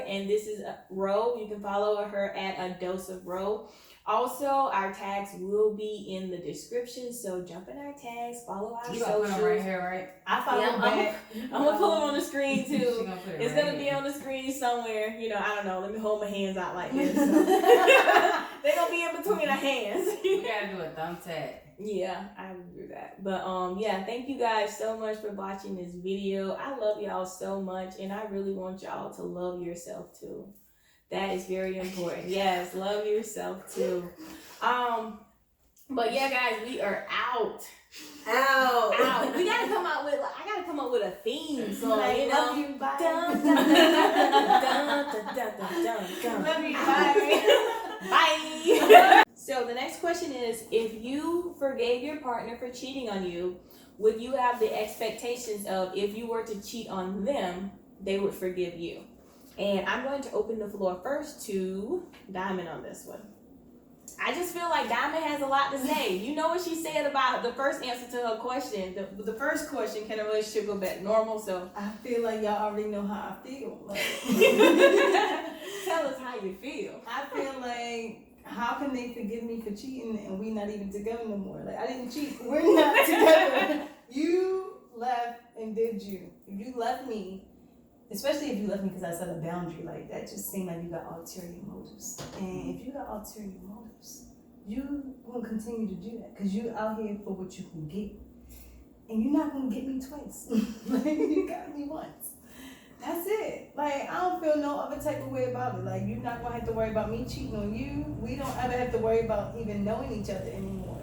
and this is Ro. You can follow her at A Dose of Ro. Also, our tags will be in the description, so jump in our tags, follow our You gonna put socials. them right here, right? I follow Yeah, back. I'm gonna put them on the screen She too. gonna put it It's right gonna be here. on the screen somewhere. You know, I don't know. Let me hold my hands out like this. They're gonna be in between our hands. We gotta do a thumb tag. Yeah, I would do that. But yeah, thank you guys so much for watching this video. I love y'all so much, and I really want y'all to love yourself too. That is very important. Yes, love yourself too. But yeah, guys, we are out. Out. We gotta come out with. I gotta come up with a theme song. Like, You love know. you, bye. Dun, dun, dun, dun, dun, dun, dun, dun, dun. Love you, bye. Bye. So the next question is, if you forgave your partner for cheating on you, would you have the expectations of if you were to cheat on them, they would forgive you? And I'm going to open the floor first to Diamond on this one. I just feel like Diamond has a lot to say. You know what she said about the first answer to her question. The first question, can a relationship go back normal? So I feel like y'all already know how I feel. Like, tell us how you feel. I feel like, how can they forgive me for cheating and we not even together no more? Like, I didn't cheat. We're not together. You left and did you. If you left me, especially if you left me because I set a boundary, like, that just seemed like you got ulterior motives. And if you got ulterior motives, you gonna continue to do that because you out here for what you can get. And you're not gonna get me twice. Like, you got me once. That's it. Like, I don't feel no other type of way about it. Like, you're not gonna have to worry about me cheating on you. We don't ever have to worry about even knowing each other anymore.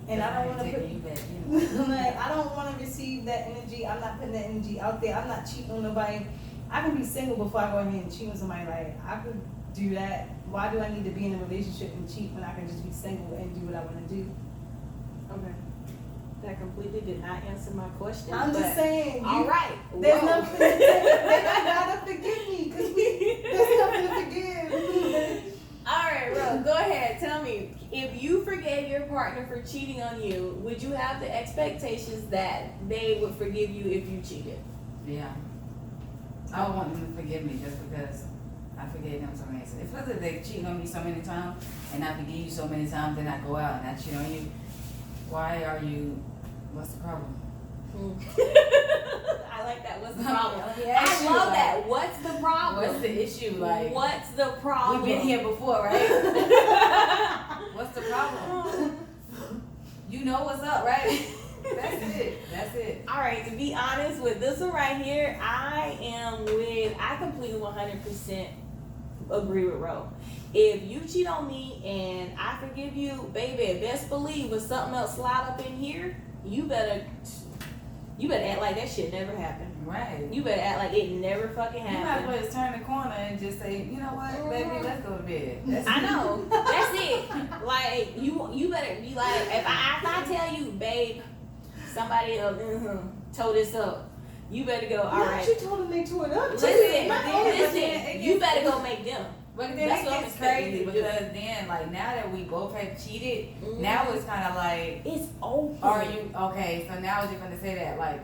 And I don't want to put you back. You know. like, I don't want to receive that energy. I'm not putting that energy out there. I'm not cheating on nobody. I can be single before I go ahead and cheat on somebody. Like, I could do that. Why do I need to be in a relationship and cheat when I can just be single and do what I want to do? Okay. That completely did not answer my question. I'm just saying. All right. There's Whoa. nothing to they gotta forgive me because there's nothing to forgive. All right, Ro, go ahead. Tell me, if you forgave your partner for cheating on you, would you have the expectations that they would forgive you if you cheated? Yeah. I would want them to forgive me just because I forgave them so many times. It's because they cheating on me so many times and I forgive you so many times, then I go out and I cheat on you. Why are you, what's the problem? I like that. What's the problem? I love that. What's the problem? What's the issue? Like, what's the problem? we've been here before, right? What's the problem? You know what's up, right? That's it. All right, to be honest with this one right here, I completely 100% agree with Ro. If you cheat on me and I forgive you, baby, best believe when something else slide up in here, you better act like that shit never happened. Right. You better act like it never fucking You might as happened. well just turn the corner and just say, you know what, baby, let's go to bed. That's I know. That's it. Like, you better be like, if I tell you, babe, somebody tore this up, You better go. All Not right. you told them they tore it up. Listen, you better go make them. But then That's it what I'm gets expecting crazy you to do. because then, like, now that we both have cheated, Mhm. now it's kind of like, It's open. are you okay? So now you're gonna say that, like,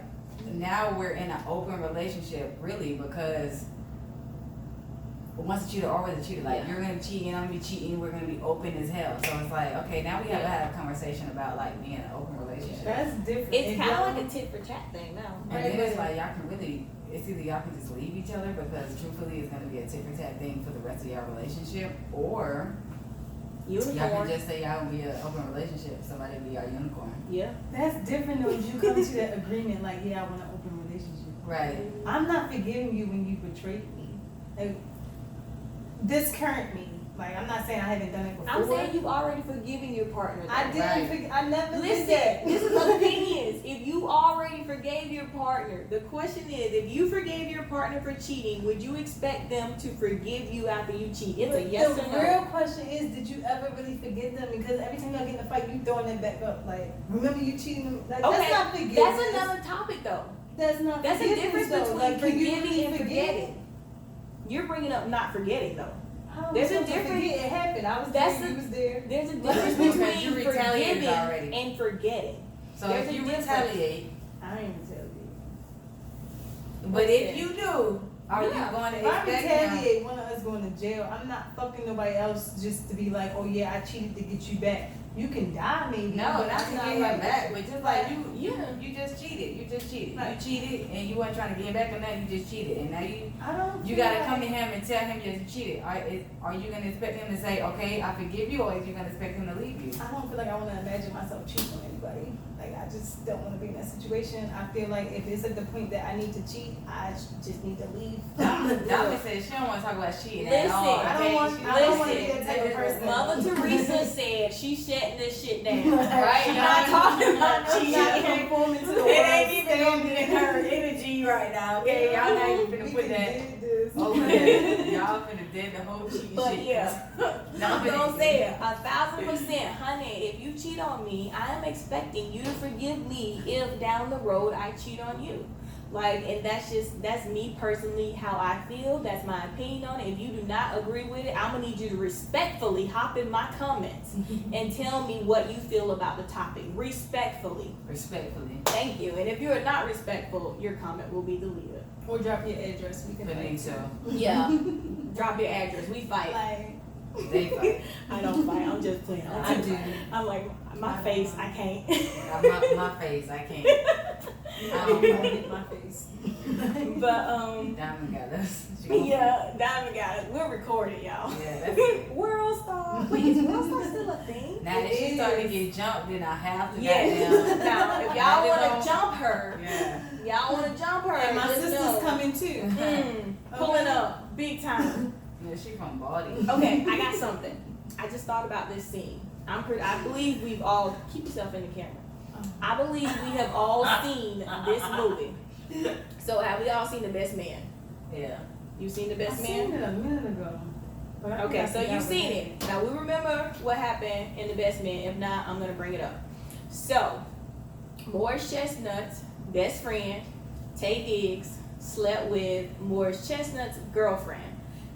now we're in an open relationship, really, because once a cheater, always a cheater. Like, Yeah. you're gonna be cheating, I'm gonna be cheating, we're gonna be open as hell. So it's like, okay, now we have to have a conversation about like being in an open relationship. That's different. It's And kind of y'all- like a tit for tat thing now. And then it's like y'all can really, it's either y'all can just leave each other because truthfully it's gonna be a tit for tat thing for the rest of your relationship, or y'all can Unicorn. just say y'all gonna be an open relationship, somebody be our unicorn. Yeah. That's different though. If you come to that agreement, like, yeah, I want an open relationship. Right. I'm not forgiving you when you betrayed me. Like, this current me. Like, I'm not saying I haven't done it before. I'm saying you've already forgiven your partner. I though. didn't. Right. I never Listen, did that. this is opinions. If you already forgave your partner, the question is, if you forgave your partner for cheating, would you expect them to forgive you after you cheat? It's a But yes the or no. real question is, did you ever really forgive them? Because every time y'all get in a fight, you throwing that back up. Like, remember you cheating them? Like, Okay, that's not forgiveness. that's another topic though. That's not That's a forgiveness, difference though. between Like, can you forgiving really and forgive? forgetting. You're bringing up not forgetting though. How am I There's a supposed to difference- forget? It happened. I was That's there. the- You was there. There's a difference Because between you retaliated forgiving already. and forgetting. So There's if a you difference. retaliate, I ain't even tell you. but if you do, are Yeah. you going to If I expect them? retaliate, one of us going to jail. I'm not fucking nobody else just to be like, oh yeah, I cheated to get you back. You can die maybe. No, but not I'm to not get her like back, but just like you Yeah. just cheated. You just cheated. Right. You cheated, and you weren't trying to get back on that. You just cheated, and now you I don't. you feel gotta like- come to him and tell him you cheated. Are you gonna expect him to say, okay, I forgive you, or are you gonna expect him to leave you? I don't feel like I want to imagine myself cheating on anybody. Like, I just don't want to be in that situation. I feel like if it's at the point that I need to cheat, I just need to leave. Donna said she don't want to talk about cheating Listen, at all. I don't okay? want- She- I don't want to be Listen, that type of person. Mother Teresa said she's shutting this shit down. Right, She's y'all. not talking about I'm cheating. not conforming to the world. It ain't even gonna be in her standard. energy right now, okay? Y'all not even finna We put can that do this. okay. Y'all finna dead the whole cheating But shit. yeah, No, I'm gonna say it 1,000%, honey. If you cheat on me, I am expecting you to forgive me if down the road I cheat on you. Like, and that's me personally how I feel. That's my opinion on it. If you do not agree with it, I'm gonna need you to respectfully hop in my comments and tell me what you feel about the topic. Respectfully. Respectfully. Thank you. And if you are not respectful, your comment will be deleted. Or drop your address. We can fight. Benito. Yeah. Drop your address. We fight. Like, They fight. I don't fight. I'm just playing. I do. I'm like, my face, I can't. My face, I can't. I don't want to get my face. But Diamond got us. yeah, Diamond got it. We're recorded, y'all. Yeah, that's it. World Star. Wait, is World Star still a thing? Now that she started to get jumped, then I have to Yes. goddamn- Now, if y'all I want just to jump her, Yeah. y'all want to jump her, And my just sister's know. coming too. Pulling up, big time. Yeah, she from Baldy. Okay, I got something. I just thought about this scene. I believe we've all keep yourself in the camera. I believe we have all seen this movie. So have we all seen The Best Man? Yeah. You seen The I Best seen Man? it a minute ago. But I Okay, think I so forgot you've what seen happened. it. Now we remember what happened in The Best Man. If not, I'm gonna bring it up. So, Morris Chestnut's best friend, Tay Diggs, slept with Morris Chestnut's girlfriend.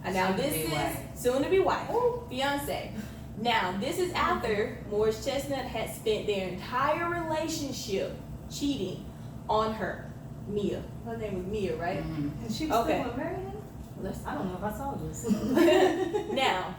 And now Soon to this be is wife. soon to be wife, fiance. Now this is after Morris Chestnut had spent their entire relationship cheating on her, Mia. Her name was Mia, right? Mhm. And she was Okay. still married him? Let's I don't know if I saw this. Now,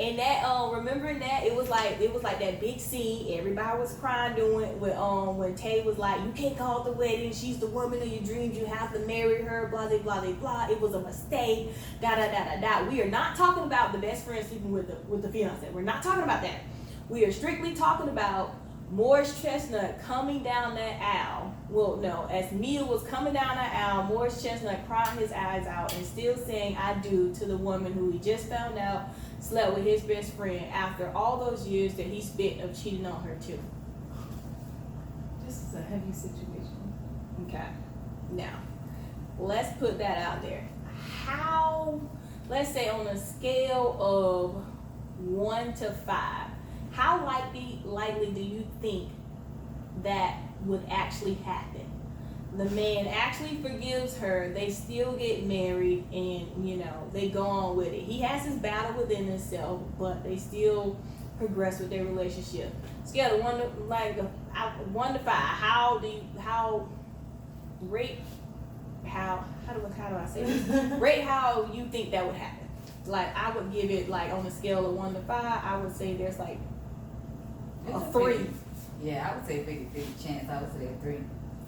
and that remembering that it was like that big scene. Everybody was crying doing when Tay was like, "You can't call it the wedding. She's the woman of your dreams. You have to marry her." Blah blah blah blah blah. It was a mistake. Da da da da da. We are not talking about the best friend sleeping with the fiance. We're not talking about that. We are strictly talking about Morris Chestnut coming down that aisle. Well, no, as Mia was coming down that aisle, Morris Chestnut crying his eyes out and still saying "I do" to the woman who he just found out slept with his best friend after all those years that he spent of cheating on her too. This is a heavy situation. Okay. Now, let's put that out there. How, let's say on a scale of 1 to 5, how likely do you think that would actually happen? the man actually forgives her, they still get married, and you know they go on with it. He has his battle within himself, but they still progress with their relationship. Scale of 1 to 5. How do I say this? Rate how you think that would happen. Like I would give it like on a scale of 1 to 5. I would say there's like a 3. Yeah, I would say 50-50 chance. I would say a 3.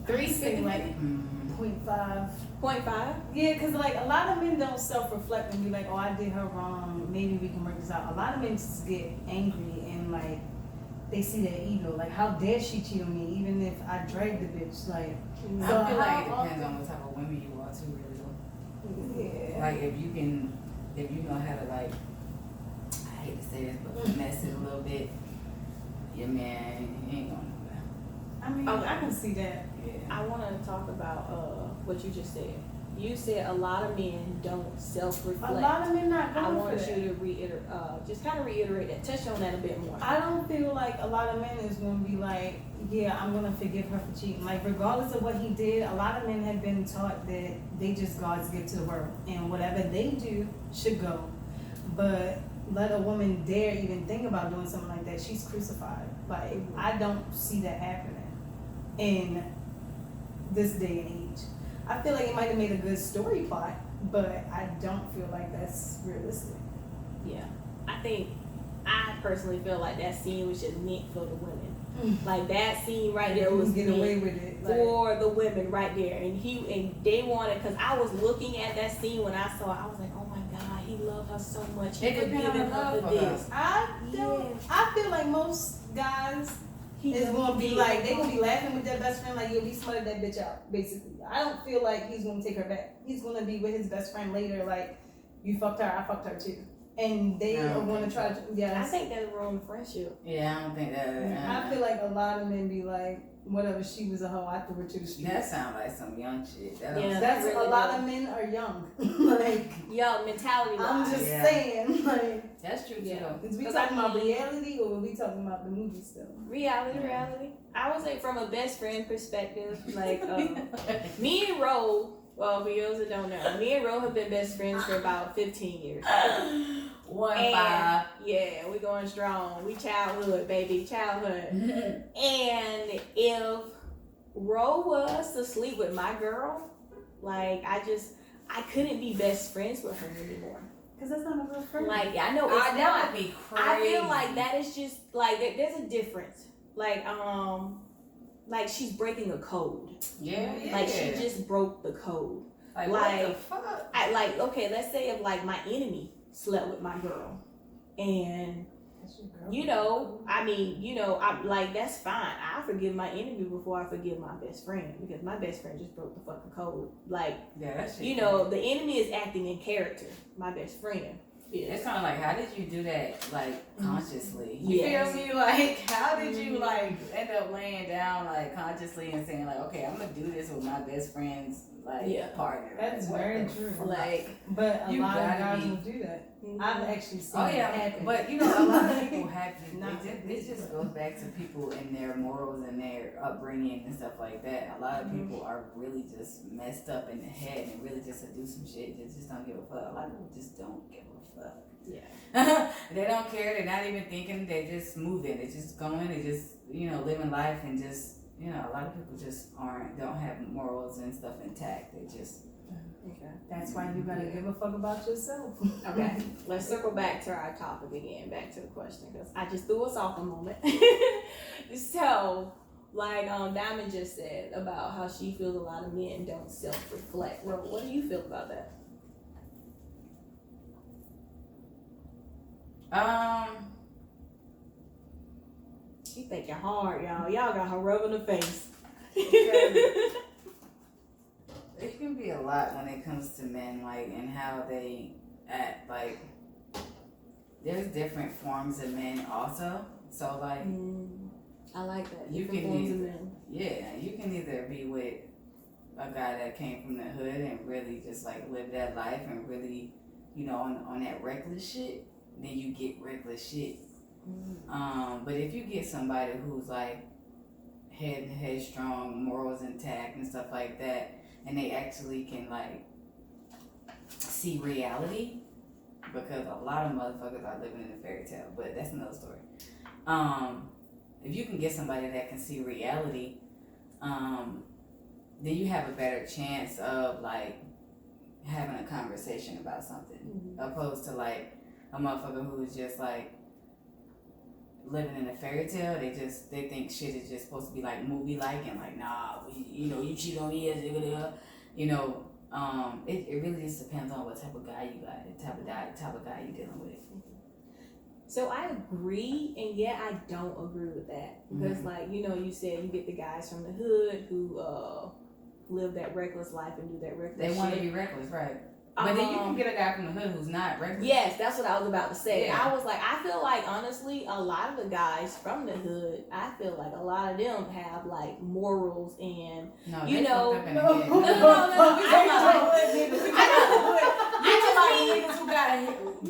3 say like Mm-hmm. 0.5. 0.5. Yeah, because like a lot of men don't self-reflect and be like, oh, I did her wrong. Maybe we can work this out. A lot of men just get angry and like they see their ego. Like, how dare she cheat on me, even if I dragged the bitch? Like, I so feel like it how depends on what type of women you are too, really though. Yeah. Like if you know how to like, I hate to say this, but finesse it a little bit, your man, he ain't gonna do that. I mean, Okay. I can see that. Yeah. I want to talk about what you just said. You said a lot of men don't self-reflect. A lot of men not I going want for that. you to just kind of reiterate that. Touch on that a bit more. I don't feel like a lot of men is going to be like, yeah, I'm going to forgive her for cheating. Like, regardless of what he did, a lot of men have been taught that they just God's gift to the world. And whatever they do should go. But let a woman dare even think about doing something like that, she's crucified. Like, I don't see that happening in this day and age. I feel like it might have made a good story plot, but I don't feel like that's realistic. Yeah, I personally feel like that scene was just meant for the women. Like that scene right there was get meant away with it. Like, for the women right there, and they wanted, because I was looking at that scene when I saw it, I was like, oh my God, he loved her so much. He It depends on forgiven the her love for for her. this. I feel like most guys is gonna be like, they gonna be laughing with their best friend, like, yo, he smutted that bitch out, basically. I don't feel like he's gonna take her back. He's gonna be with his best friend later, like, you fucked her, I fucked her too. And they I are don't gonna think try to, I yes. think that ruined the friendship. Yeah, I don't think that. I feel like a lot of men be like, whatever, she was a hoe, I threw her to the street. That sounds like some young shit. That don't Yeah, That's really a lot does. of men are young. Like, Yo, mentality I'm wise. just Yeah. saying, like, That's true Yeah. too. is we 'Cause talking I about mean- reality or are we talking about the movie still? Reality. I would say from a best friend perspective, like me and Ro, well, for those that don't know, me and Ro have been best friends for about 15 years. 1 And 5. yeah, we going strong. We childhood, baby, childhood. And if Ro was to sleep with my girl, like I couldn't be best friends with her anymore. Cause that's not a real friend. Like I know it's That not. would be crazy. I feel like that is just like there's a difference. Like she's breaking a code. Yeah. Like she just broke the code. like like- what the fuck? Okay, let's say if like my enemy slept with my girl, and That's your girl. you know, I'm like that's fine. I forgive my enemy before I forgive my best friend, because my best friend just broke the fucking code. Like Yeah, that shit. you know, the enemy is acting in character. My best friend. Yeah. It's kind of like, how did you do that, like, consciously? You Yes. feel me? Like, how did you, like, end up laying down, like, consciously and saying, like, okay, I'm gonna do this with my best friend's, like, Yeah. partner. That's Like, very what the true. fuck? Like But a You lot of gotta guys be- will do that. mhm. I've actually seen Oh it yeah, happen. but you know, a lot of people have to. Not It just goes back to people and their morals and their upbringing and stuff like that. A lot of people are really just messed up in the head and really just do some shit. They just don't give a fuck. A lot of people just don't give a fuck. Yeah. They don't care. They're not even thinking. They just moving. They just going. They just living life and just a lot of people just don't have morals and stuff intact. They just. Okay. That's why you gotta give a fuck about yourself. Okay, let's circle back to our topic again, back to the question, because I just threw us off a moment. So, like Diamond just said about how she feels a lot of men don't self-reflect. Well, what do you feel about that? She thinking hard, y'all. Y'all got her rubbing the face. It can be a lot when it comes to men, like, and how they act. Like, there's different forms of men also. So, like, I like that. You Different can forms of either- men. yeah, you can either be with a guy that came from the hood and really just, like, live that life and really, on that reckless shit, then you get reckless shit. But if you get somebody who's, like, headstrong, morals intact and stuff like that, and they actually can like see reality, because a lot of motherfuckers are living in a fairy tale, but that's another story. If you can get somebody that can see reality, then you have a better chance of like having a conversation about something, opposed to like a motherfucker who is just like living in a fairy tale. They think shit is just supposed to be like movie like, and like, nah, you cheat on me, it really just depends on what type of guy you got, the type of guy you're dealing with. So I agree, and yet I don't agree with that, because like, you said you get the guys from the hood who live that reckless life and do that reckless shit. They want to be reckless, right? But then you can get a guy from the hood who's not reckless. Yes, that's what I was about to say. Yeah. I was like, I feel like honestly, a lot of the guys from the hood, I feel like a lot of them have like morals and No. I just mean, niggas who got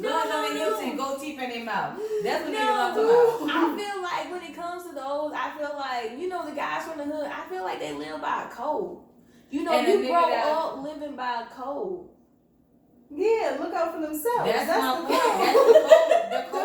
guns on their hips and gold teeth in their mouth. That's what niggas I'm talking about. I feel like when it comes to those, I feel like, the guys from the hood, I feel like they live by a code. You grow up living by a code. Yeah, look out for themselves. That's my the point. code.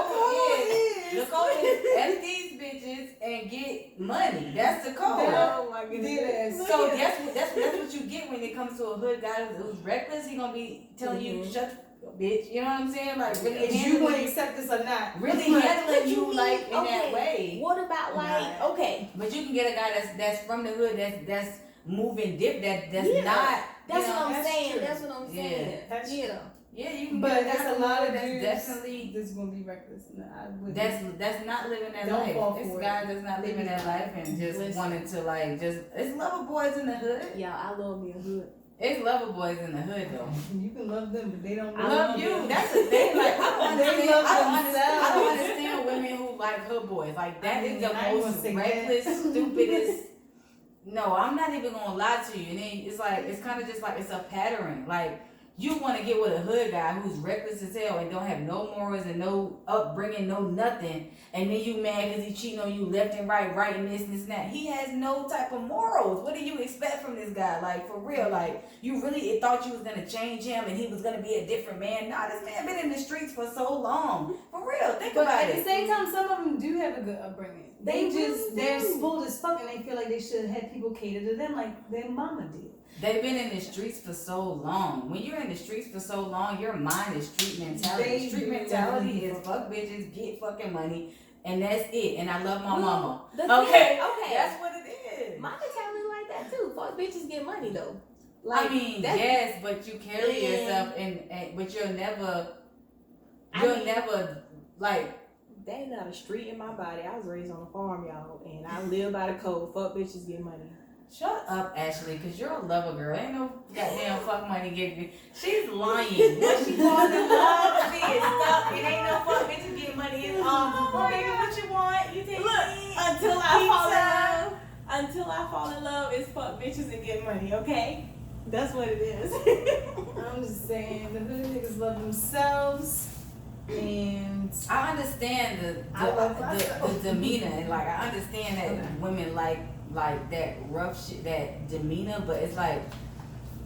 That's the code is F these bitches and get money. That's the code. Oh my goodness. So that's what you get when it comes to a hood guy who's reckless. He gonna be telling you, shut up, bitch. You know what I'm saying? Like really Is you going to accept this or not? Really handling you like in that way. What about like okay? But you can get a guy that's from the hood that's moving dip that's not. That's what I'm that's saying. true. That's what I'm saying. That's Yeah, you can. But that's a lot of that's dudes definitely that's gonna be reckless. No, I wouldn't. that's not living that Don't life. fall This for guy it. does not living that life and just wanted to like it's lover boys in the hood. Yeah, I love me a hood. It's lover boys in the hood though. You can love them, but they don't I love you. That's the thing. Like I don't understand women who like hood boys. Like that is the most reckless, stupidest. No, I'm not even gonna lie to you. And then it's like it's kind of just like it's a pattern. Like you want to get with a hood guy who's reckless as hell and don't have no morals and no upbringing, no nothing, and then you mad because he cheating on you left and right and this and that. He has no type of morals. What do you expect from this guy? Like for real, like you really thought you was gonna change him and he was gonna be a different man? Nah, this man been in the streets for so long. For real, think about it. But at the same time, some of them do have a good upbringing. They're spoiled as fuck, and they feel like they should have people cater to them like their mama did. They've been in the streets for so long. When you're in the streets for so long, your mind is street mentality. Street mentality is fuck bitches, get fucking money, and that's it. And I love my mama. Okay, that's what it is. My mentality like that too. Fuck bitches get money though. Like, I mean, yes, but you carry yourself, and but you'll never like. That ain't not a street in my body. I was raised on a farm, y'all, and I live by the code. Fuck bitches get money. Shut up, Ashley, because you're a lover girl. Ain't no goddamn fuck money getting. She's lying. What she falls in love with is stuff. It ain't no fuck bitches get money. It's well, baby, what you want? You take me. Until I fall in love, it's fuck bitches and get money. Okay, that's what it is. I'm just saying, the hood niggas love themselves. And I understand the demeanor, and like I understand that women like that rough shit, that demeanor, but it's like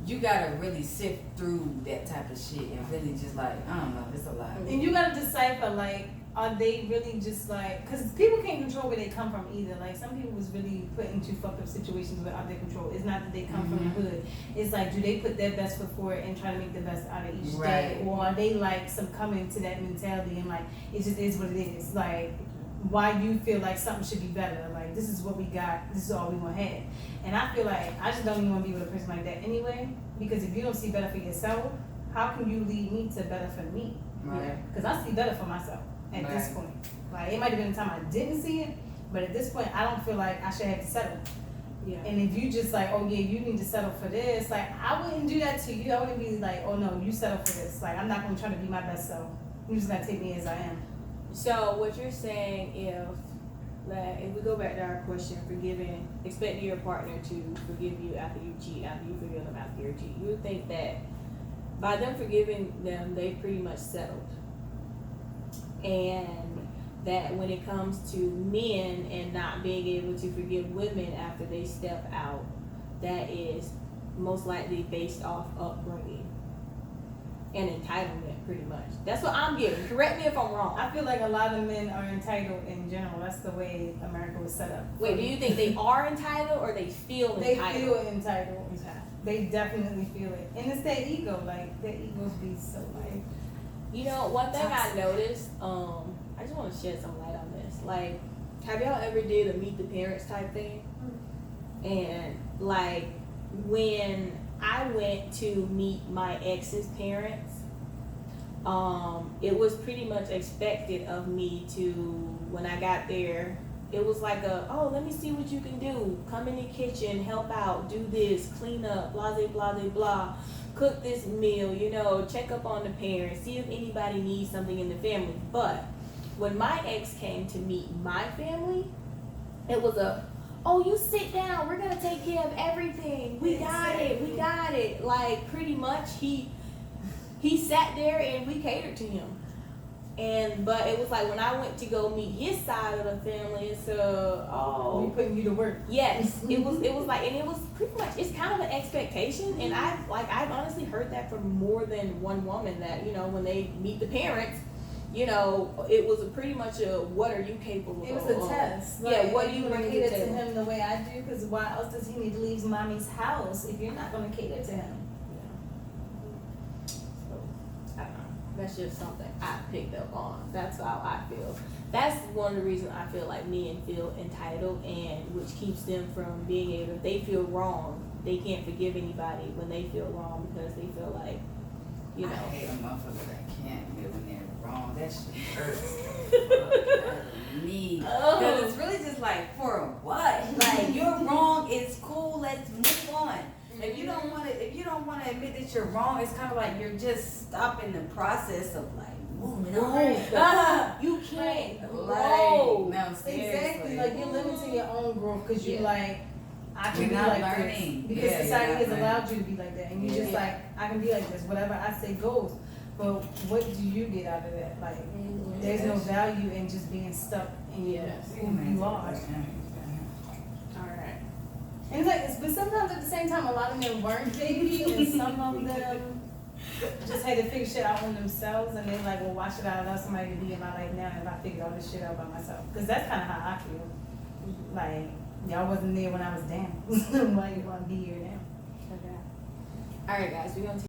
you gotta really sift through that type of shit and really just like I don't know, it's a lot. And you gotta decipher like, are they really just like, because people can't control where they come from either. Like some people was really put into fucked up situations without their control. It's not that they come from the hood. It's like, do they put their best foot forward and try to make the best out of each day, or are they like succumbing to that mentality and like it just is what it is? Like why you feel like something should be better? Like this is what we got. This is all we gonna have. And I feel like I just don't even want to be with a person like that anyway. Because if you don't see better for yourself, how can you lead me to better for me? Right. Because I see better for myself. At this point, like it might have been a time I didn't see it, but at this point, I don't feel like I should have to settle. Yeah. And if you just like, oh yeah, you need to settle for this, like I wouldn't do that to you. I wouldn't be like, oh no, you settle for this. Like I'm not gonna try to be my best self. You're just gonna take me as I am. So what you're saying, if we go back to our question, expecting your partner to forgive you after you cheat, after you forgive them after you cheat, you would think that by them forgiving them, they pretty much settled. And that when it comes to men and not being able to forgive women after they step out, that is most likely based off upbringing and entitlement, pretty much. That's what I'm getting. Correct me if I'm wrong. I feel like a lot of men are entitled in general. That's the way America was set up. Wait, do you think they are entitled or they feel They entitled? feel entitled. They definitely feel it. And it's their ego. Like, their egos be so like. You know, one thing I Toxic. noticed, I just want to shed some light on this. Like, have y'all ever did a meet the parents type thing? And like, when I went to meet my ex's parents, it was pretty much expected of me to, when I got there, it was like oh, let me see what you can do. Come in the kitchen, help out, do this, clean up, blah, blah, blah, blah, blah. Cook this meal, you know, check up on the parents, see if anybody needs something in the family. But when my ex came to meet my family, it was oh, you sit down, we're gonna take care of everything. We got it. Like, pretty much he sat there and we catered to him. But it was like when I went to go meet his side of the family, it's We putting you to work. yes, it was like, and it was pretty much, it's kind of an expectation, and I've honestly heard that from more than one woman, that, you know, when they meet the parents, you know, it was pretty much what are you capable of? It was a test. Yeah, what do you want bring to to the cater to table? him the way I do? Because why else does he need to leave mommy's house if you're not going to cater to him? I don't know. That's just something I picked up on. That's how I feel. That's one of the reasons I feel like men feel entitled, and which keeps them from being able, if they feel wrong, they can't forgive anybody when they feel wrong, because they feel like, you know. I hate a motherfucker that can't admit when they're wrong. That shit hurts. Me. Because it's really just like, for what? Like, you're wrong, it's cool, let's move on. If you don't want to admit that you're wrong, it's kind of like you're just stopping the process of like moving on. You can't Right. grow. No, seriously. Exactly. Like, you're limiting your own growth because you're Yeah. like, I can You're be not like learning. this because Yeah, society you're has not allowed you to be like that, and you're just Yeah. like, I can be like this. Whatever I say goes. But what do you get out of that? Like, there's no value in just being stuck in Yes. who you are. Alright. And it's like, but sometimes at the same time, a lot of them weren't figured, and some of them just had to figure shit out on themselves, and they're like, well, why should I allow somebody to be in my life now if I figured all this shit out by myself? Because that's kind of how I feel. Like, y'all wasn't there when I was down. Why you want to be here now? Okay. Alright, guys, we're going to